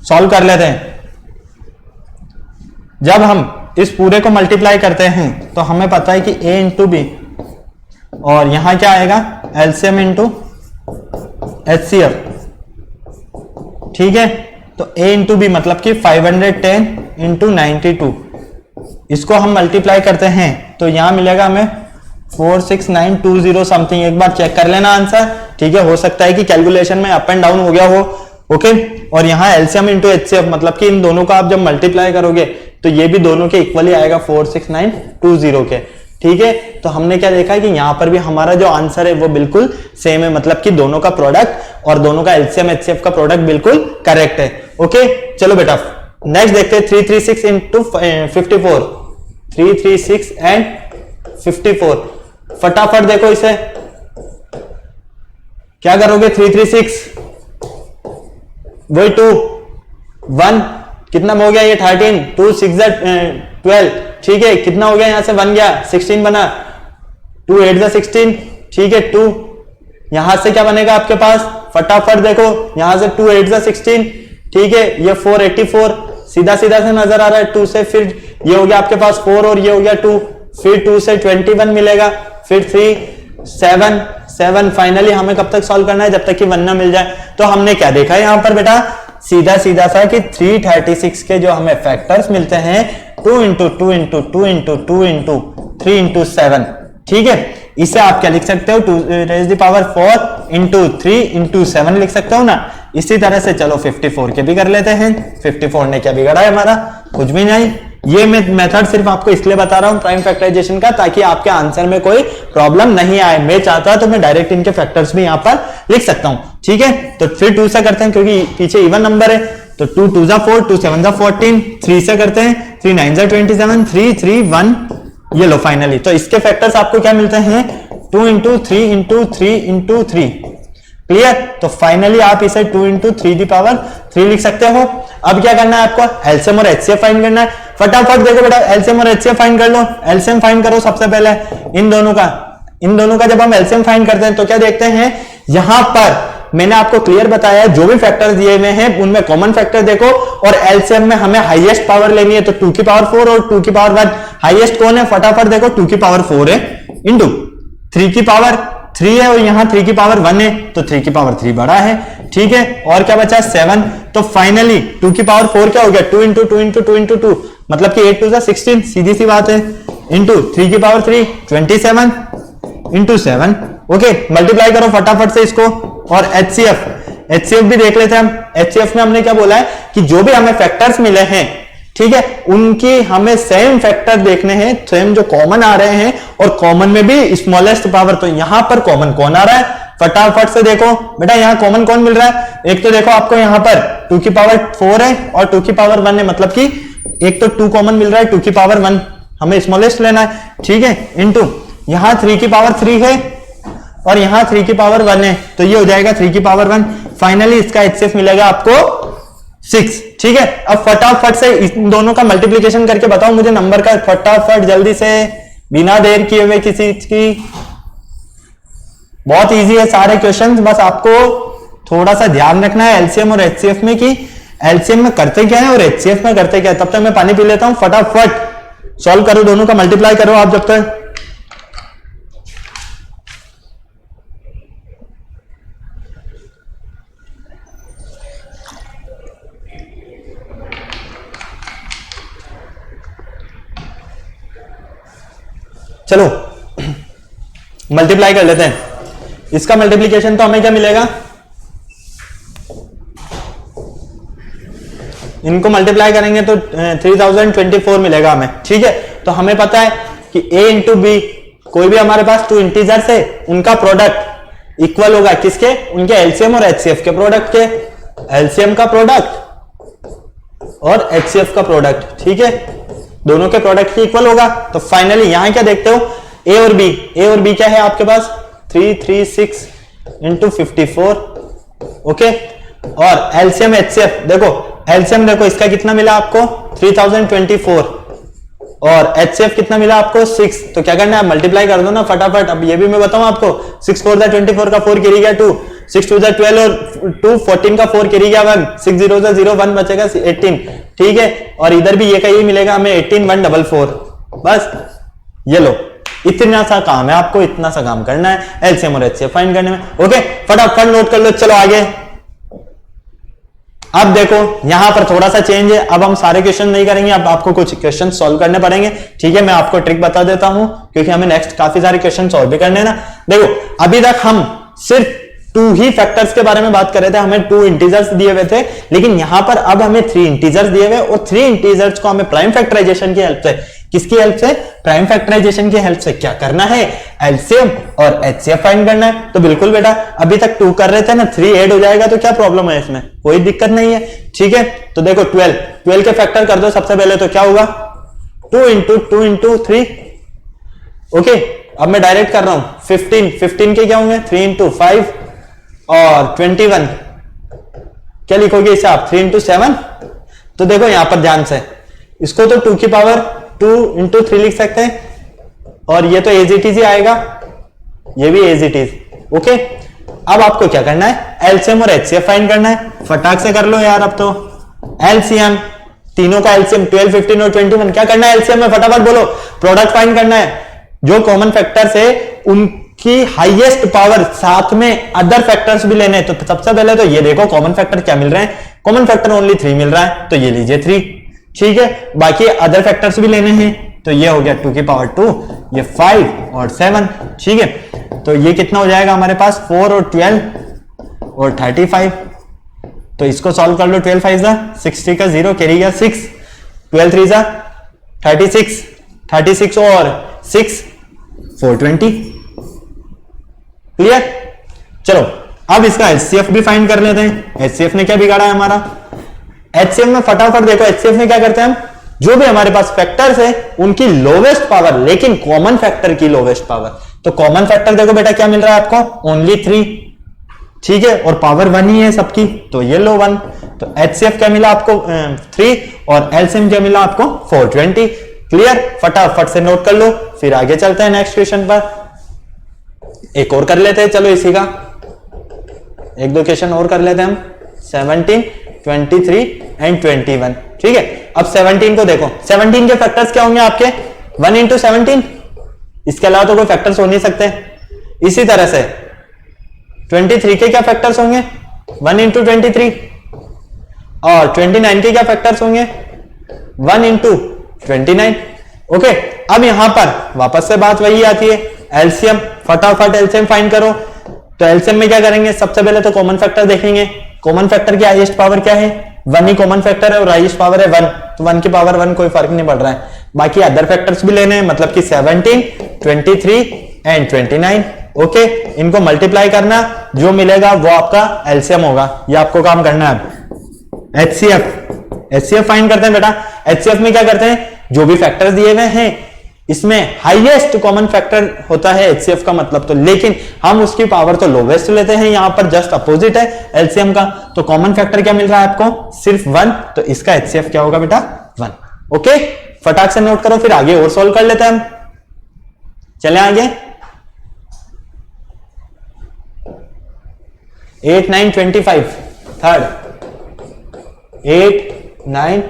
सॉल्व कर लेते हैं। जब हम इस पूरे को मल्टीप्लाई करते हैं तो हमें पता है कि a इंटू बी, और यहां क्या आएगा? LCM into HCF. ठीक है, तो a इंटू बी मतलब कि 510 इंटू 92, इसको हम मल्टीप्लाई करते हैं तो यहां मिलेगा हमें 46920 समथिंग। एक बार चेक कर लेना आंसर। ठीक है, हो सकता है कि कैलकुलेशन में अप एंड डाउन हो गया हो। ओके, और यहां एलसीएम इंटू एचसीएफ मतलब कि इन दोनों का आप जब मल्टीप्लाई करोगे तो ये भी दोनों के इक्वली आएगा 46920 के। ठीक है, तो हमने क्या देखा है कि यहां पर भी हमारा जो आंसर है वो बिल्कुल सेम है, मतलब कि दोनों का प्रोडक्ट और दोनों का एलसीएम एचसीएफ का प्रोडक्ट बिल्कुल करेक्ट है। ओके, चलो बेटा नेक्स्ट देखते हैं 336 इंटू 54, 336 एंड 54। फटाफट देखो इसे, क्या करोगे? 336 वही 2 1 कितना हो गया? ये 13, 2 6 12। ठीक है, कितना हो गया? यहां से 1 गया, 16 बना, 2 8 16। ठीक है, 2 यहां से क्या बनेगा आपके पास? फटाफट देखो, यहां से 2 8 16। ठीक है, ये 484 सीधा सीधा से नजर आ रहा है। 2 से फिर ये हो गया आपके पास 4, और ये हो गया 2, फिर 2 से 21 मिलेगा, फिर 3 7 7। फाइनली हमें कब तक सॉल्व करना है? जब तक कि 1 ना मिल जाए। तो हमने क्या देखा है यहां पर बेटा? सीधा सीधा सा कि 336 के जो हमें फैक्टर्स मिलते हैं 2 into 2 into 2 into 2 into 3 into 7। ठीक है, इसे आप क्या लिख सकते हो? 2 raise the power 4 into 3 into 7 लिख सकते हो ना। इसी तरह से चलो 54 के भी कर लेते हैं। 54 ने क्या बिगड़ा है हमारा? कुछ भी नहीं। ये मैं मेथड सिर्फ आपको इसलिए बता रहा हूं प्राइम फैक्टराइजेशन का, ताकि आपके आंसर में कोई प्रॉब्लम नहीं आए। मैं चाहता तो मैं डायरेक्ट इनके फैक्टर्स भी यहां पर लिख सकता हूं। ठीक है, तो फिर 2 से करते हैं क्योंकि पीछे इवन नंबर है। तो 2 2 जा 4, 2 7 जा 14, 3 से करते हैं, 3 9 जा 27, 3 3 1। ये लो फाइनली, तो इसके फैक्टर्स आपको क्या मिलते हैं? 2 इंटू 3 इंटू 3 इंटू 3। क्लियर? तो फाइनली आप इसे 2 इंटू 3 दी पावर 3 लिख सकते हो। अब क्या करना है आपको? एलसीएम और एचसीएफ फाइंड करना है। फटाफट देखो बेटा, एलसीएम और एचसीएफ फाइंड कर लो। एलसीएम फाइंड करो सबसे पहले इन दोनों का जब हम एलसीएम फाइंड करते हैं तो क्या देखते हैं? यहां पर मैंने आपको क्लियर बताया जो भी फैक्टर्स दिए हुए हैं उनमें कॉमन फैक्टर देखो, और एलसीएम में हमें हाईएस्ट पावर लेनी है, तो 2 की पावर 4 और 2 की पावर 1। हाईएस्ट कौन है? फटाफट देखो, 2 की पावर 4 है इंटू 3 की पावर 3 है, और यहां 3 की पावर 1 है, तो 3 की पावर 3 बड़ा है। ठीक है, और क्या बचा? 7। तो फाइनली 2 की पावर 4 क्या हो गया? 2 इंटू 2 इंटू 2 इंटू 2 मतलब कि 8 2 16, सीधी सी बात है, इंटू 3 की पावर 3 27 इंटू 7। ओके, मल्टीप्लाई करो फटाफट से इसको। और एचसीएफ भी देख लेते हैं हम। एचसीएफ में हमने क्या बोला है कि जो भी हमें फैक्टर्स मिले हैं, ठीक है, उनकी हमें सेम फैक्टर देखने हैं, सेम जो कॉमन आ रहे हैं, और कॉमन में भी स्मॉलेस्ट पावर। तो यहां पर कॉमन कौन आ रहा है? फटाफट से देखो बेटा, यहां कॉमन कौन मिल रहा है? एक तो देखो आपको यहां पर 2 की पावर 4 है और 2 की पावर 1 है, मतलब कि एक तो 2 कॉमन मिल रहा है, 2 की पावर 1 हमें स्मॉलेस्ट लेना है। ठीक है, इंटू यहां 3 की पावर 3 है और यहां 3 की पावर 1 है, तो ये हो जाएगा 3 की पावर 1। फाइनली इसका एचसीएफ मिलेगा आपको 6। ठीक है, अब फटाफट से इन दोनों का मल्टीप्लीकेशन करके बताओ मुझे नंबर का, फटाफट जल्दी से, बिना देर किए हुए किसी की। बहुत इजी है सारे क्वेश्चंस, बस आपको थोड़ा सा ध्यान रखना है एलसीएम और एचसीएफ में कि एलसीएम में करते क्या है और एचसीएफ में करते क्या है। तब तक मैं पानी पी लेता हूं, फटाफट सॉल्व करो, दोनों का मल्टीप्लाई करो आप जब तक। चलो मल्टीप्लाई कर लेते हैं। इसका मल्टीप्लीकेशन तो हमें क्या मिलेगा, इनको मल्टीप्लाई करेंगे तो 3024 मिलेगा हमें। ठीक है, तो हमें पता है कि a इंटू बी, कोई भी हमारे पास टू इंटीजर्स है उनका प्रोडक्ट इक्वल होगा किसके, उनके एलसीएम और एचसीएफ के प्रोडक्ट के, एलसीएम का प्रोडक्ट और एचसीएफ का प्रोडक्ट। ठीक है, दोनों के प्रोडक्ट के इक्वल होगा। तो फाइनली यहां क्या देखते हो, ए और बी क्या है आपके पास 336 इंटू 54। ओके, और एलसीएम एचसीएफ देखो, एलसीएम देखो इसका कितना मिला आपको 3024 और एचसीएफ कितना मिला आपको 6। तो क्या करना है, मल्टीप्लाई कर दो ना फटाफट। अब ये भी मैं बताऊं आपको, 6 4 24 का 4 गिरी गया 2, 6 2 12 और 2 14 का 4 गिरी गया 1, 6 0 0 1 बचेगा 18। ठीक है, और इधर भी ये का ये मिलेगा हमें 18 144। बस ये लो, इतना सा काम है आपको, इतना सा काम करना है एलसीएम और एचसीएफ फाइंड करने में। ओके, फटाफट नोट कर लो। चलो आगे, अब देखो यहां पर थोड़ा सा चेंज है, अब हम सारे क्वेश्चन नहीं करेंगे, अब आपको कुछ क्वेश्चन सॉल्व करने पड़ेंगे। ठीक है, मैं आपको ट्रिक बता देता हूं क्योंकि हमें नेक्स्ट काफी सारे क्वेश्चन सॉल्व भी करने हैं ना। देखो अभी तक हम सिर्फ 2 ही फैक्टर्स के बारे में बात कर रहे थे, हमें 2 इंटीजर्स दिए हुए थे, लेकिन यहां पर अब हमें 3 इंटीजर्स दिए हुए और 3 इंटीजर्स को हमें प्राइम फैक्टराइजेशन की हेल्प से, किसकी हेल्प से, प्राइम फैक्टराइजेशन की हेल्प से क्या करना है, एलसीएम और एचसीएफ फाइंड करना है। तो बिल्कुल बेटा, अभी तक 2 कर रहे थे ना, 3 ऐड हो जाएगा तो क्या प्रॉब्लम है इसमें, कोई दिक्कत नहीं है। ठीक है, तो देखो 12 के फैक्टर कर दो सबसे पहले, तो क्या होगा 2 इंटू 3। ओके, अब मैं डायरेक्ट कर रहा हूं 15 के क्या होंगे 3 इंटू 5 और 21 क्या लिखोगे इसे आप 3 इंटू 7। तो देखो यहां पर ध्यान से, इसको तो 2 की पावर 2 इंटू 3 लिख सकते हैं और ये तो एज इट इज ही आएगा, ये भी एज इट इज। ओके, अब आपको क्या करना है, एलसीएम और एचसीएफ फाइंड करना है। फटाक से कर लो यार, अब तो एलसीएम, तीनों का एलसीएम 12 15 और 21। क्या करना है एलसीएम में, फटाफट बोलो, प्रोडक्ट फाइंड करना है। जो कॉमन फैक्टर्स है उनकी हाईएस्ट पावर, साथ में अदर फैक्टर्स भी लेने हैं। तो सबसे पहले तो ये देखो कॉमन फैक्टर क्या मिल रहे हैं, कॉमन फैक्टर ओनली 3 मिल रहा है, तो ये लीजिए 3। ठीक है, बाकी अदर फैक्टर्स भी लेने हैं, तो ये हो गया 2 की पावर 2, ये 5 और 7। ठीक है, तो ये कितना हो जाएगा हमारे पास 4 और 12 और 35। तो इसको सॉल्व कर लो, 12 5 60 का 0 कैरी गया 6, 12 3 36 और 6 420। क्लियर, चलो अब इसका एचसीएफ भी फाइंड कर लेते हैं। एचसीएफ ने क्या बिगाड़ा है हमारा, एचसीएफ में फटाफट देखो, एचसीएफ में क्या करते हैं हम, जो भी हमारे पास फैक्टर्स है उनकी लोवेस्ट पावर, लेकिन कॉमन फैक्टर की लोवेस्ट पावर। तो कॉमन फैक्टर देखो बेटा क्या मिल रहा है आपको, ओनली 3। ठीक है, और पावर 1 ही है सबकी, तो ये लो 1। तो एचसीएफ क्या मिला आपको 3 और एलसीएम क्या मिला आपको 420। क्लियर, फटाफट से नोट कर लो, फिर आगे चलते हैं नेक्स्ट क्वेश्चन पर। एक और कर लेते हैं, चलो इसी का 1-2 क्वेश्चन और कर लेते हैं हम, 17 23 एंड 21। ठीक है, अब 17 को देखो, 17 के फैक्टर्स क्या होंगे आपके 1 इंटू 17, इसके अलावा तो कोई फैक्टर्स हो नहीं सकते। इसी तरह से 23 के क्या फैक्टर्स होंगे 1 इंटू 23 और 29 के क्या फैक्टर्स होंगे 1 इंटू 29। ओके, अब यहां पर वापस से बात वही आती है, एलसीएम, फटाफट एलसीएम फाइंड करो। तो एलसीएम में क्या करेंगे, सबसे पहले तो कॉमन फैक्टर देखेंगे। कॉमन फैक्टर की हाईएस्ट पावर क्या है 1 ही कॉमन फैक्टर है और हाईएस्ट पावर है 1, तो 1 की पावर 1 कोई फर्क नहीं पड़ रहा है। बाकी अदर फैक्टर्स भी लेने हैं, मतलब कि 17 23 एंड 29। ओके, इनको मल्टीप्लाई करना, जो मिलेगा वो आपका एलसीएम होगा, ये आपको काम करना है। एचसीएफ फाइंड करते हैं बेटा। एचसीएफ में क्या करते हैं, जो भी फैक्टर्स दिए हुए हैं इसमें हाईएस्ट कॉमन फैक्टर होता है एचसीएफ का मतलब तो, लेकिन हम उसकी पावर तो लोवेस्ट लेते हैं, यहां पर जस्ट अपोजिट है एलसीएम का। तो कॉमन फैक्टर क्या मिल रहा है आपको? सिर्फ 1, तो इसका एचसीएफ क्या होगा बेटा? 1। ओके, फटाक से नोट करो, फिर आगे और सॉल्व कर लेते हैं हम। चले आगे। 8 9 25 थर्ड, 8 9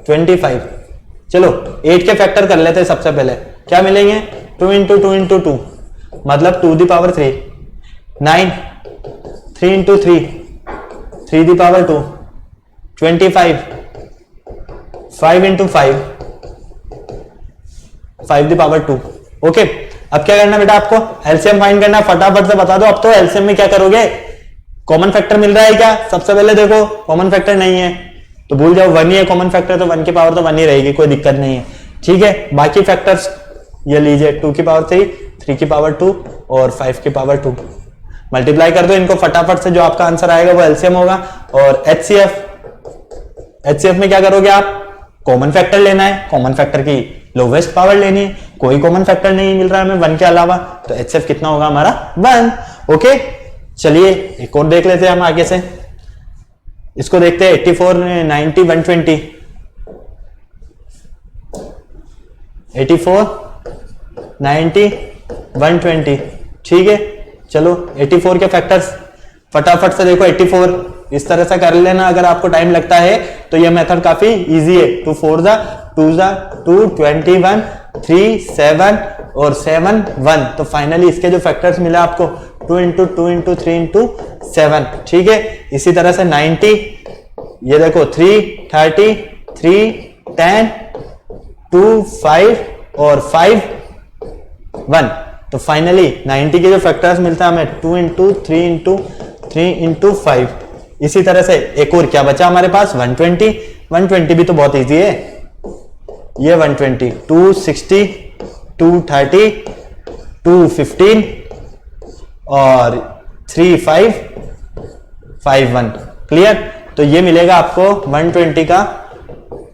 25। चलो 8 के फैक्टर कर लेते हैं सबसे पहले। क्या मिलेंगे? 2 इंटू 2 इंटू 2 मतलब 2 the power 3, 9 3 into 3 3 the power 2, 25 5 into 5 5 the power 2। Okay, अब क्या करना बेटा? आपको एलसीएम फाइंड करना। फटाफट से बता दो। अब तो एलसीएम में क्या करोगे? कॉमन फैक्टर मिल रहा है क्या? सबसे पहले देखो कॉमन फैक्टर नहीं है तो भूल जाओ, 1 ही है कॉमन फैक्टर, तो 1 की पावर तो 1 ही रहेगी, कोई दिक्कत नहीं है। ठीक है, बाकी फैक्टर्स ये लीजिए, 2 की पावर 3, 3 की पावर 2 और 5 की पावर 2। मल्टीप्लाई कर दो इनको फटाफट से, जो आपका आंसर आएगा वो एलसीएम होगा। और एचसीएफ में क्या करोगे आप? कॉमन फैक्टर लेना है, कॉमन फैक्टर की लोवेस्ट पावर लेनी है। कोई कॉमन फैक्टर नहीं मिल रहा है हमें 1 के अलावा, तो एचसीएफ कितना होगा हमारा? 1। ओके, चलिए एक और देख लेते हैं हम आगे से। इसको देखते हैं 84 90 120। 84 90 120। ठीक है, चलो 84 के फैक्टर्स फटाफट से देखो। 84 इस तरह से कर लेना, अगर आपको टाइम लगता है तो ये मेथड काफी इजी है। 2 4 जा 2 जा 2 21 3 7 और 7 1। तो फाइनली इसके जो फैक्टर्स मिले आपको 2 इंटू 2 इंटू 3 इंटू 7। ठीक है, इसी तरह से 90, ये देखो 3 30 3 10 2 5 और 5 1। तो फाइनली 90 के जो फैक्टर्स मिलता है हमें 2 इंटू 3 इंटू 3 इंटू 5। इसी तरह से एक और क्या बचा हमारे पास? 120। 120 भी तो बहुत इजी है। ये 120 260 230 215 और 3 5 5 1। क्लियर? तो ये मिलेगा आपको 120 का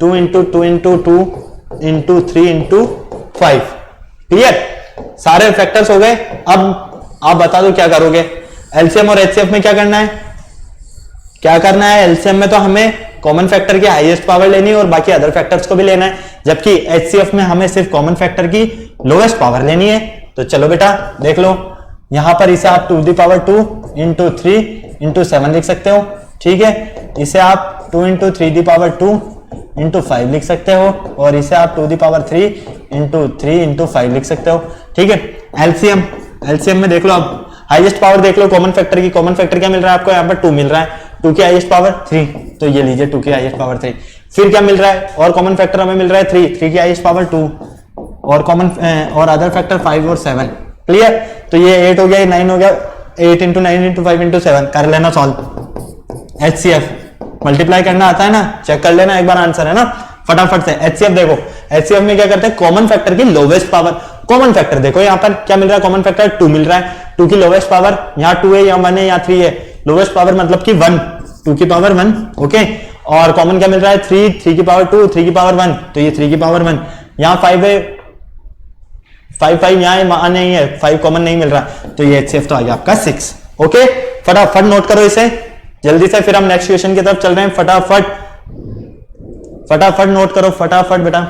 2 into 2 into 2 into 3 into 5। Clear? सारे फैक्टर्स हो गए। अब आप बता दो क्या करोगे? एलसीएम और एचसीएफ में क्या करना है? क्या करना है? एलसीएम में तो हमें कॉमन फैक्टर की हाईएस्ट पावर लेनी है और बाकी अदर फैक्टर्स को भी लेना है, जबकि एचसीएफ में हमें सिर्फ कॉमन फैक्टर की लोएस्ट पावर लेनी है। तो चलो बेटा देख लो, यहां पर इसे आप 2 दी पावर 2 इंटू 3 इंटू 7 लिख सकते हो। ठीक है, इसे आप 2 इंटू 3 दी पावर 2 इंटू 5 लिख सकते हो, और इसे आप 2 दी पावर 3 इंटू 5 लिख सकते हो। ठीक है, एलसीएम में देख लो, अब हाईएस्ट पावर देख लो कॉमन फैक्टर की। कॉमन फैक्टर क्या मिल रहा है आपको? यहाँ पर 2 मिल रहा है, 2 की हाईएस्ट पावर 3, तो ये लीजिए 2 की हाईएस्ट पावर 3। फिर क्या मिल रहा है? और कॉमन फैक्टर हमें मिल रहा है 3 की हाईएस्ट पावर 2 और और अदर फैक्टर 5 और 7। क्लियर? तो ये 8 हो गया, 9 हो गया, 8 इंटू 9 इंटू 5 इंटू 7 कर लेना सॉल्व। एचसीएफ मल्टीप्लाई करना आता है ना, चेक कर लेना एक बार आंसर, है ना? फटाफट से एचसीएफ देखो। एचसीएफ में क्या करते हैं? कॉमन फैक्टर की लोवेस्ट पावर। कॉमन फैक्टर देखो यहाँ पर क्या मिल रहा है? कॉमन फैक्टर 2 मिल रहा है, 2 की लोवेस्ट पावर यहाँ 2 है, यहाँ 1 है, यहाँ 3 है। लोवेस्ट पावर मतलब कि 1, 2 की पावर 1। ओके, और कॉमन क्या मिल रहा है? 3 की पावर 2 3 की पावर 1, तो ये 3 की पावर 1। यहाँ 5 है, 5 यहाँ वहां नहीं है, 5 कॉमन नहीं मिल रहा, तो ये एचसीएफ तो आ गया आपका 6। ओके, फटाफट नोट करो इसे जल्दी से, फिर हम नेक्स्ट क्वेश्चन की तरफ चल रहे हैं। फटाफट नोट करो, फटाफट बेटा।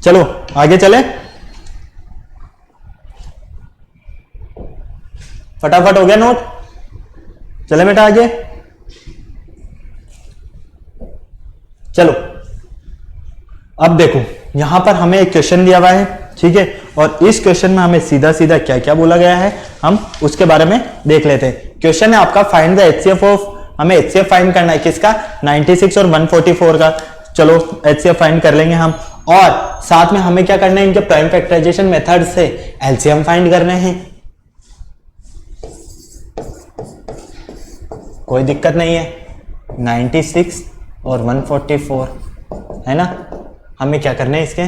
चलो आगे चले, फटाफट हो गया नोट। चले बेटा आगे, चलो। अब देखो यहां पर हमें एक क्वेश्चन दिया हुआ है, ठीक है, और इस क्वेश्चन में हमें सीधा सीधा क्या क्या बोला गया है हम उसके बारे में देख लेते हैं। क्वेश्चन है आपका फाइंड द एचसीएफ ऑफ, हमें एचसीएफ फाइंड करना है किसका? 96 और 144 का। चलो एचसीएफ फाइंड कर लेंगे हम, और साथ में हमें क्या करना है? इनके प्राइम फैक्टराइजेशन मेथड से एलसीएम फाइंड करने हैं। कोई दिक्कत नहीं है, 96 और 144 है ना। हमें क्या करना है? इसके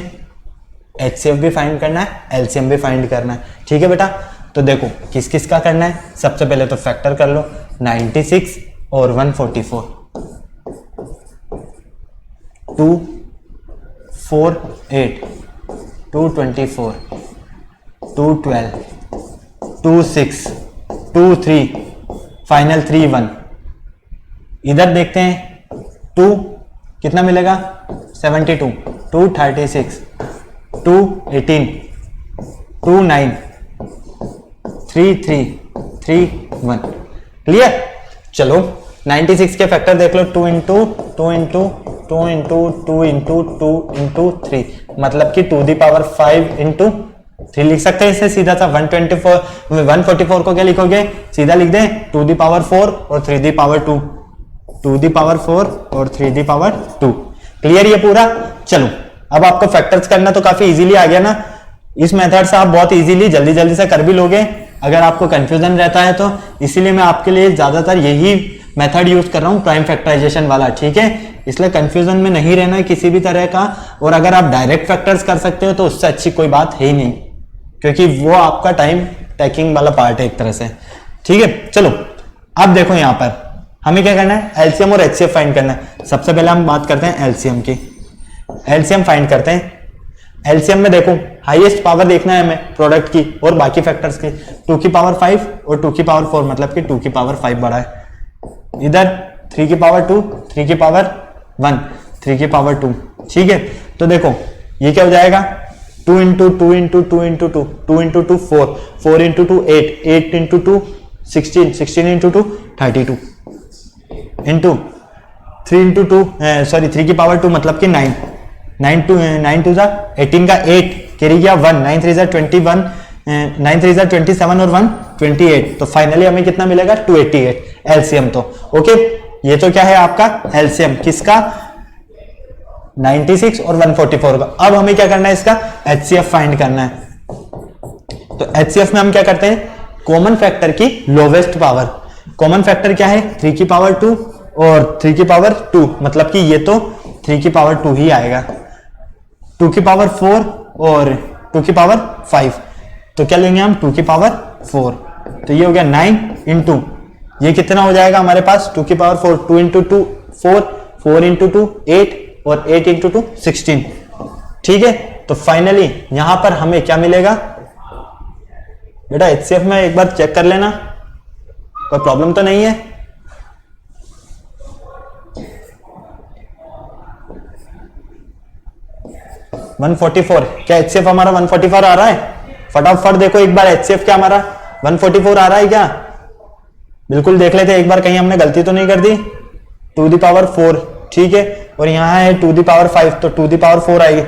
एचसीएफ भी फाइंड करना है, एलसीएम भी फाइंड करना है। ठीक है बेटा, तो देखो किस किस का करना है। सबसे पहले तो फैक्टर कर लो 96 और 144। 248, 224, 212, 26, 23, फाइनल 31। इधर देखते हैं 2 कितना मिलेगा 72, 236, 218, 29, 33, 31। क्लियर। चलो 96 के फैक्टर देख लो, 2 into 2 into 2 into 2 into 2 into 3, मतलब कि 2 दी पावर 5 इंटू 3 लिख सकते हैं इसे सीधा सा। 144 को क्या लिखोगे, सीधा लिख दें 2 दी पावर 4 और 3 दी पावर 2, 2 दी पावर 4 और 3 दी पावर 2। क्लियर ये पूरा। चलो अब आपको फैक्टर्स करना तो काफी इजीली आ गया ना। इस मेथड से आप बहुत इजीली जल्दी जल्दी से कर भी लोगे अगर आपको कंफ्यूजन रहता है तो। इसीलिए मैं आपके लिए ज्यादातर यही मेथड यूज कर रहा हूं, प्राइम फैक्टराइजेशन वाला, ठीक है। इसलिए कंफ्यूजन में नहीं रहना है किसी भी तरह का। और अगर आप डायरेक्ट फैक्टर्स कर सकते हो तो उससे अच्छी कोई बात है ही नहीं, क्योंकि वो आपका टाइम टेकिंग वाला पार्ट है एक तरह से, ठीक है। चलो अब देखो यहां पर हमें क्या करना है, एलसीएम और एचसीएफ फाइंड करना है। सबसे पहले हम बात करते हैं एलसीएम की। एलसीएम फाइंड करते हैं। एलसीएम में देखो हाईएस्ट पावर देखना है हमें प्रोडक्ट की और बाकी फैक्टर्स की। 2 की पावर 5 और 2 की पावर 4, मतलब कि 2 की पावर 5 बड़ा है। इधर 3 की पावर 2, 3 की पावर 1, 3 की पावर 2, ठीक है। तो देखो ये क्या हो जाएगा, 2 into 2 into 2 into 2, 2 into 2 4, 4 into 2 8, 8 into 2 16, 16 into 2 32, into 3 into 2 sorry 3 की पावर 2 मतलब कि 9, 9 टू जा 18 का 8 कैरी गया 1, 9 3 जा 21, 9 3 जा 27 और 1 28। तो फाइनली हमें कितना मिलेगा 288 एलसीएम। तो ओके, ये तो क्या है आपका एलसीएम किसका, 96 और 144 का। अब हमें क्या करना है, इसका एचसीएफ फाइंड करना है। तो एचसीएफ में हम क्या करते हैं, कॉमन फैक्टर की लोवेस्ट पावर। कॉमन फैक्टर क्या है, 3 की पावर 2 और 3 की पावर 2, मतलब कि ये तो 3 की पावर 2 ही आएगा। 2 की पावर 4 और 2 की पावर 5, तो क्या लेंगे हम 2 की पावर 4। तो ये हो गया 9 इंटू ये कितना हो जाएगा हमारे पास 2 की पावर 4, 2 इंटू 2 4, 4 इंटू 2 8 और 8 इंटू 2 16, ठीक है। तो फाइनली यहां पर हमें क्या मिलेगा, बेटा एचसीएफ में एक बार चेक कर लेना, कोई प्रॉब्लम तो नहीं है। वन 144, क्या एचसीएफ हमारा 144 आ रहा है, फटाफट देखो एक बार एचसीएफ क्या हमारा 144 आ रहा है क्या, बिल्कुल देख लेते एक बार, कहीं हमने गलती तो नहीं कर दी। 2 दी पावर 4, ठीक है, और यहां है 2 दी पावर 5, तो 2 दी पावर 4 आएगी,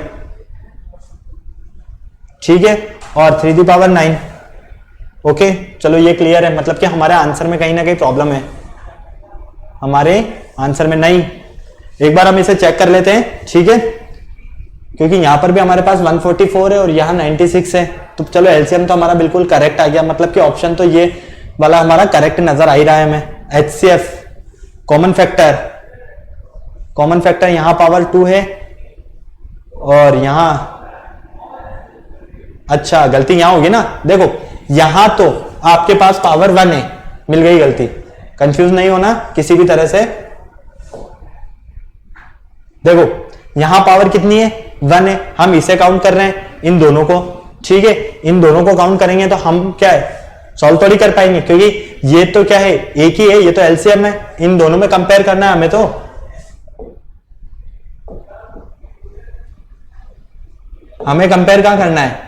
ठीक है, और 3 दी पावर 9। ओके चलो ये क्लियर है, मतलब कि हमारे आंसर में कहीं ना कहीं प्रॉब्लम है, हमारे आंसर में नहीं। एक बार हम इसे चेक कर लेते हैं, ठीक है, क्योंकि यहां पर भी हमारे पास 144 है और यहां 96 है। तो चलो एलसीएम तो हमारा बिल्कुल करेक्ट आ गया, मतलब कि ऑप्शन तो ये वाला हमारा करेक्ट नजर आ ही रहा है हमें। HCF common factor, common factor यहां पावर 2 है और यहां, अच्छा गलती यहां होगी ना, देखो यहां तो आपके पास पावर 1 है, मिल गई गलती, कंफ्यूज नहीं होना किसी भी तरह से। देखो यहां पावर कितनी है 1 है, हम इसे काउंट कर रहे हैं इन दोनों को, ठीक है, इन दोनों को काउंट करेंगे तो हम क्या है सॉल्व थोड़ी कर पाएंगे, क्योंकि ये तो क्या है एक ही है, ये तो एलसीएम है, इन दोनों में कंपेयर करना है हमें। तो हमें कंपेयर कहां करना है,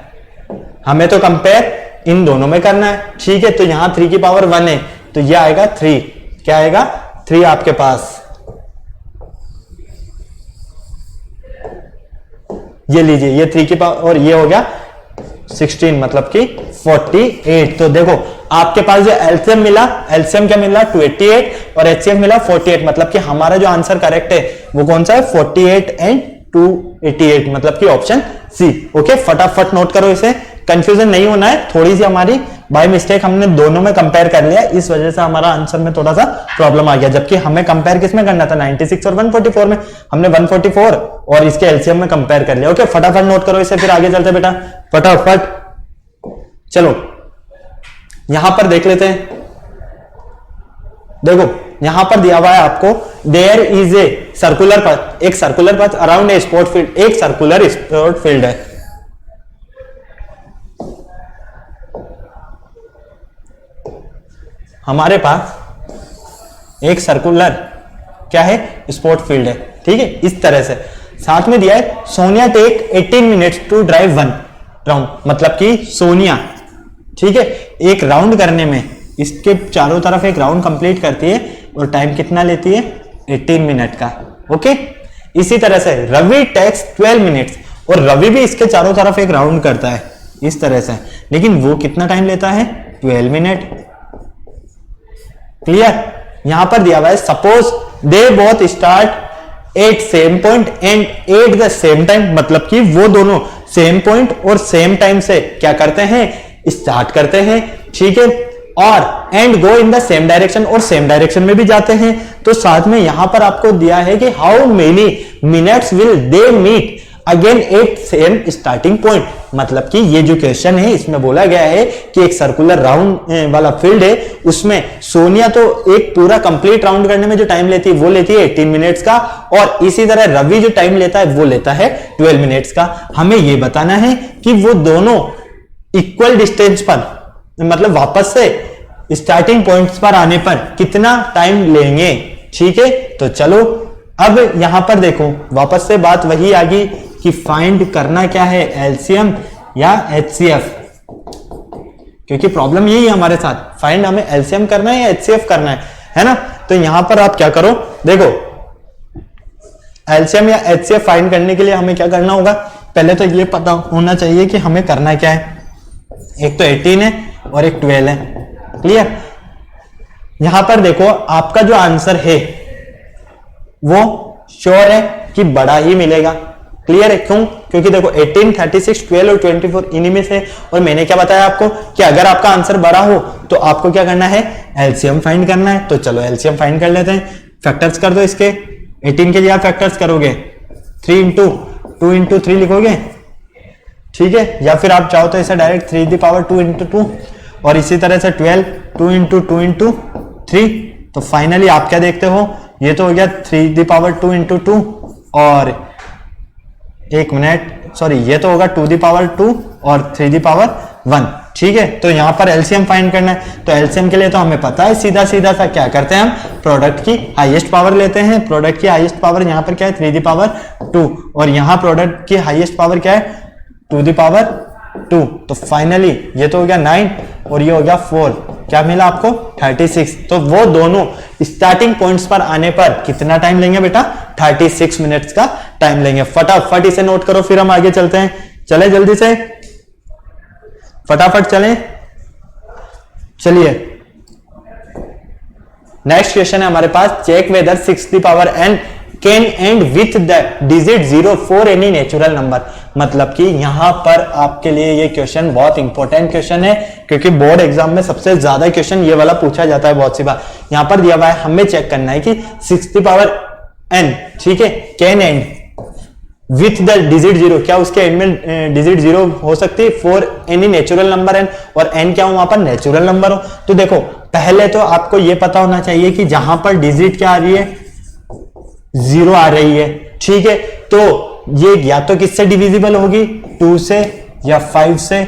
हमें तो कंपेयर इन दोनों में करना है, ठीक है। तो यहां 3 की पावर 1 है, तो ये आएगा 3, क्या आएगा 3 आपके पास, ये लीजिए, ये 3 की पावर और ये हो गया 16, मतलब कि 48। तो देखो आपके पास जो एलसीएम मिला, एलसीएम क्या मिला 288 और एचसीएफ मिला 48, मतलब कि हमारा जो आंसर करेक्ट है वो कौन सा है 48 एंड 288, मतलब कि ऑप्शन सी। ओके फटाफट नोट करो इसे, कंफ्यूजन नहीं होना है, थोड़ी सी हमारी बाय मिस्टेक हमने दोनों में कंपेयर कर लिया, इस वजह से हमारा आंसर में थोड़ा सा प्रॉब्लम आ गया, जबकि हमें कंपेयर किस में करना था 96 और 144 में, हमने 144 और इसके एलसीएम में कंपेयर कर लिया। ओके फटाफट नोट करो इसे, फिर आगे चलते बेटा फटाफट। चलो यहां पर देख लेते हैं, देखो यहां पर दिया हुआ है आपको there is a circular path, एक circular path around a sport field, एक सर्कुलर स्पोर्ट फील्ड है। हमारे पास एक सर्कुलर क्या है स्पोर्ट फील्ड है, ठीक है, इस तरह से। साथ में दिया है Sonia take 18 minutes to drive 1 round, मतलब कि सोनिया, ठीक है, एक राउंड करने में इसके चारों तरफ एक राउंड कंप्लीट करती है और टाइम कितना लेती है 18 मिनट का। ओके, इसी तरह से रवि टेक्स 12 मिनट्स, और रवि भी इसके चारों तरफ एक राउंड करता है इस तरह से, लेकिन वो कितना टाइम लेता है 12 मिनट। क्लियर? यहां पर दिया हुआ है suppose they both start at same point and at the same time, मतलब कि वो दोनों सेम पॉइंट और सेम टाइम से क्या करते हैं स्टार्ट करते हैं, ठीक है, और and go in the same direction, और सेम डायरेक्शन में भी जाते हैं। तो साथ में यहां पर आपको दिया है कि how many minutes will they meet again at same starting point, मतलब कि ये जो क्वेश्चन है इसमें बोला गया है कि एक सर्कुलर राउंड वाला फील्ड है, उसमें सोनिया तो एक पूरा कंप्लीट राउंड करने में जो टाइम लेती है वो लेती है 18 मिनट्स का, और इसी तरह रवि जो टाइम लेता है वो लेता है 12 मिनट्स का। हमें ये बताना है कि वो दोनों इक्वल डिस्टेंस पर, मतलब वापस से स्टार्टिंग पॉइंट्स पर आने पर कितना टाइम लेंगे, ठीक है। तो चलो अब यहां पर देखो वापस से बात वही आ गई कि फाइंड करना क्या है, एलसीएम या एचसीएफ, क्योंकि प्रॉब्लम यही है हमारे साथ, फाइंड हमें एलसीएम करना है या एचसीएफ करना है ना। तो यहां पर आप क्या करो, देखो एलसीएम या एचसीएफ फाइंड करने के लिए हमें क्या करना होगा, पहले तो ये पता होना चाहिए कि हमें करना क्या है। एक तो 18 है और एक 12 है, क्लियर। यहां पर देखो आपका जो आंसर है वो श्योर है कि बड़ा ही मिलेगा, क्लियर है। क्यों? क्योंकि देखो 18, 36, 12 और 24 इन्हीं में से, और मैंने क्या बताया आपको कि अगर आपका आंसर बड़ा हो तो आपको क्या करना है, एलसीएम फाइंड करना है। तो चलो एलसीएम फाइंड कर लेते हैं, फैक्टर्स कर दो इसके। 18 के लिए आप फैक्टर्स करोगे 3 इंटू 2 इंटू 3 लिखोगे, ठीक है, या फिर आप चाहो तो इसे डायरेक्ट 3 इंटू 2, और इसी तरह से 12 2 इंटू 3। तो फाइनली आप क्या देखते हो, ये तो हो गया 3 इंटू 2, और एक मिनट सॉरी, ये तो होगा 2 और 3 ठीक है। तो यहां पर एलसीएम फाइंड करना है, तो एलसीएम के लिए तो हमें पता है सीधा सीधा सा क्या करते हैं, हम प्रोडक्ट की हाईएस्ट पावर लेते हैं। प्रोडक्ट की हाईएस्ट पावर यहां पर क्या है 3 और यहां प्रोडक्ट की हाईएस्ट पावर क्या है 2 तो फाइनली ये तो हो गया 9 और ये हो गया 4, क्या मिला आपको 36। तो वो दोनों स्टार्टिंग पॉइंट्स पर आने पर कितना टाइम लेंगे बेटा, 36 मिनट्स का टाइम लेंगे। फटाफट इसे नोट करो, फिर हम आगे चलते हैं। चले जल्दी से, फटाफट चलें। चलिए नेक्स्ट क्वेश्चन है हमारे पास, चेक वेदर 6 की power n can and with the digit 0 for any natural number. मतलब कि यहां पर आपके लिए ये क्वेश्चन बहुत इंपॉर्टेंट क्वेश्चन है, क्योंकि बोर्ड एग्जाम में सबसे ज्यादा क्वेश्चन ये वाला पूछा जाता है बहुत सी बार। यहां पर दिया हुआ है, हमें चेक करना है कि 6 की पावर n, ठीक है, can and with the digit 0, क्या उसके एंड में डिजिट 0 हो सकती है for any natural number n, और n क्या हो वहां पर नेचुरल नंबर हो। तो देखो पहले तो आपको यह पता होना चाहिए कि जहां पर डिजिट क्या आ रही है 0 आ रही है, ठीक है। तो ये या तो किससे डिविजिबल होगी, 2 से या 5 से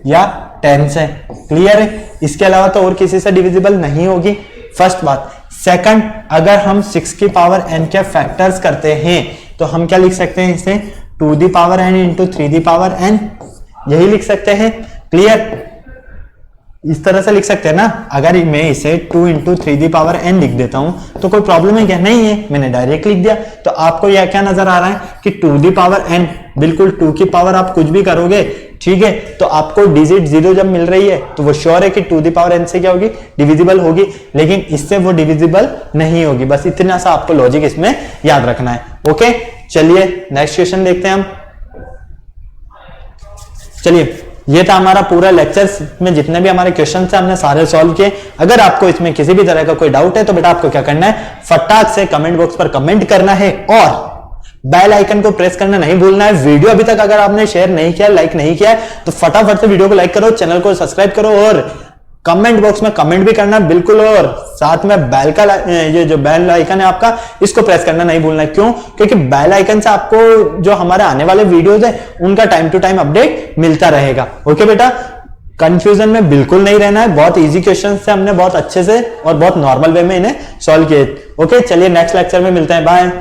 या 10 से, क्लियर है। इसके अलावा तो और किसी से डिविजिबल नहीं होगी, फर्स्ट बात। सेकंड, अगर हम 6 की पावर n के फैक्टर्स करते हैं तो हम क्या लिख सकते हैं इसे 2 the power n into 3 the power n, यही लिख सकते हैं, क्लियर। इस तरह से लिख सकते हैं ना। अगर मैं इसे 2 इंटू 3 दी पावर n लिख देता हूं तो कोई प्रॉब्लम है क्या, नहीं है, मैंने डायरेक्ट लिख दिया। तो आपको यह क्या नजर आ रहा है कि 2 दी पावर n, बिल्कुल 2 की पावर आप कुछ भी करोगे, ठीक है, तो आपको डिजिट 0 जब मिल रही है तो वो श्योर है कि 2 दी पावर n से क्या होगी, डिविजिबल होगी, लेकिन इससे वो डिविजिबल नहीं होगी। बस इतना सा आपको लॉजिक इसमें याद रखना है। ओके, चलिए नेक्स्ट क्वेश्चन देखते हैं हम। चलिए, ये था हमारा पूरा लेक्चर में जितने भी हमारे क्वेश्चन थे हमने सारे सॉल्व किए। अगर आपको इसमें किसी भी तरह का कोई डाउट है तो बेटा आपको क्या करना है, फटाक से कमेंट बॉक्स पर कमेंट करना है और बेल आइकन को प्रेस करना नहीं भूलना है। वीडियो अभी तक अगर आपने शेयर नहीं किया, लाइक नहीं किया है, तो फटाफट से वीडियो को लाइक करो, चैनल को सब्सक्राइब करो और कमेंट बॉक्स में कमेंट भी करना बिल्कुल, और साथ में बेल का ये जो बेल आइकन है आपका, इसको प्रेस करना नहीं भूलना है। क्यों? क्योंकि बेल आइकन से आपको जो हमारे आने वाले वीडियोस है उनका टाइम टू टाइम अपडेट मिलता रहेगा। ओके बेटा, कंफ्यूजन में बिल्कुल नहीं रहना है, बहुत इजी क्वेश्चन से हमने बहुत अच्छे से और बहुत नॉर्मल वे में इन्हें सॉल्व किए। ओके, चलिए नेक्स्ट लेक्चर में मिलते हैं, बाय।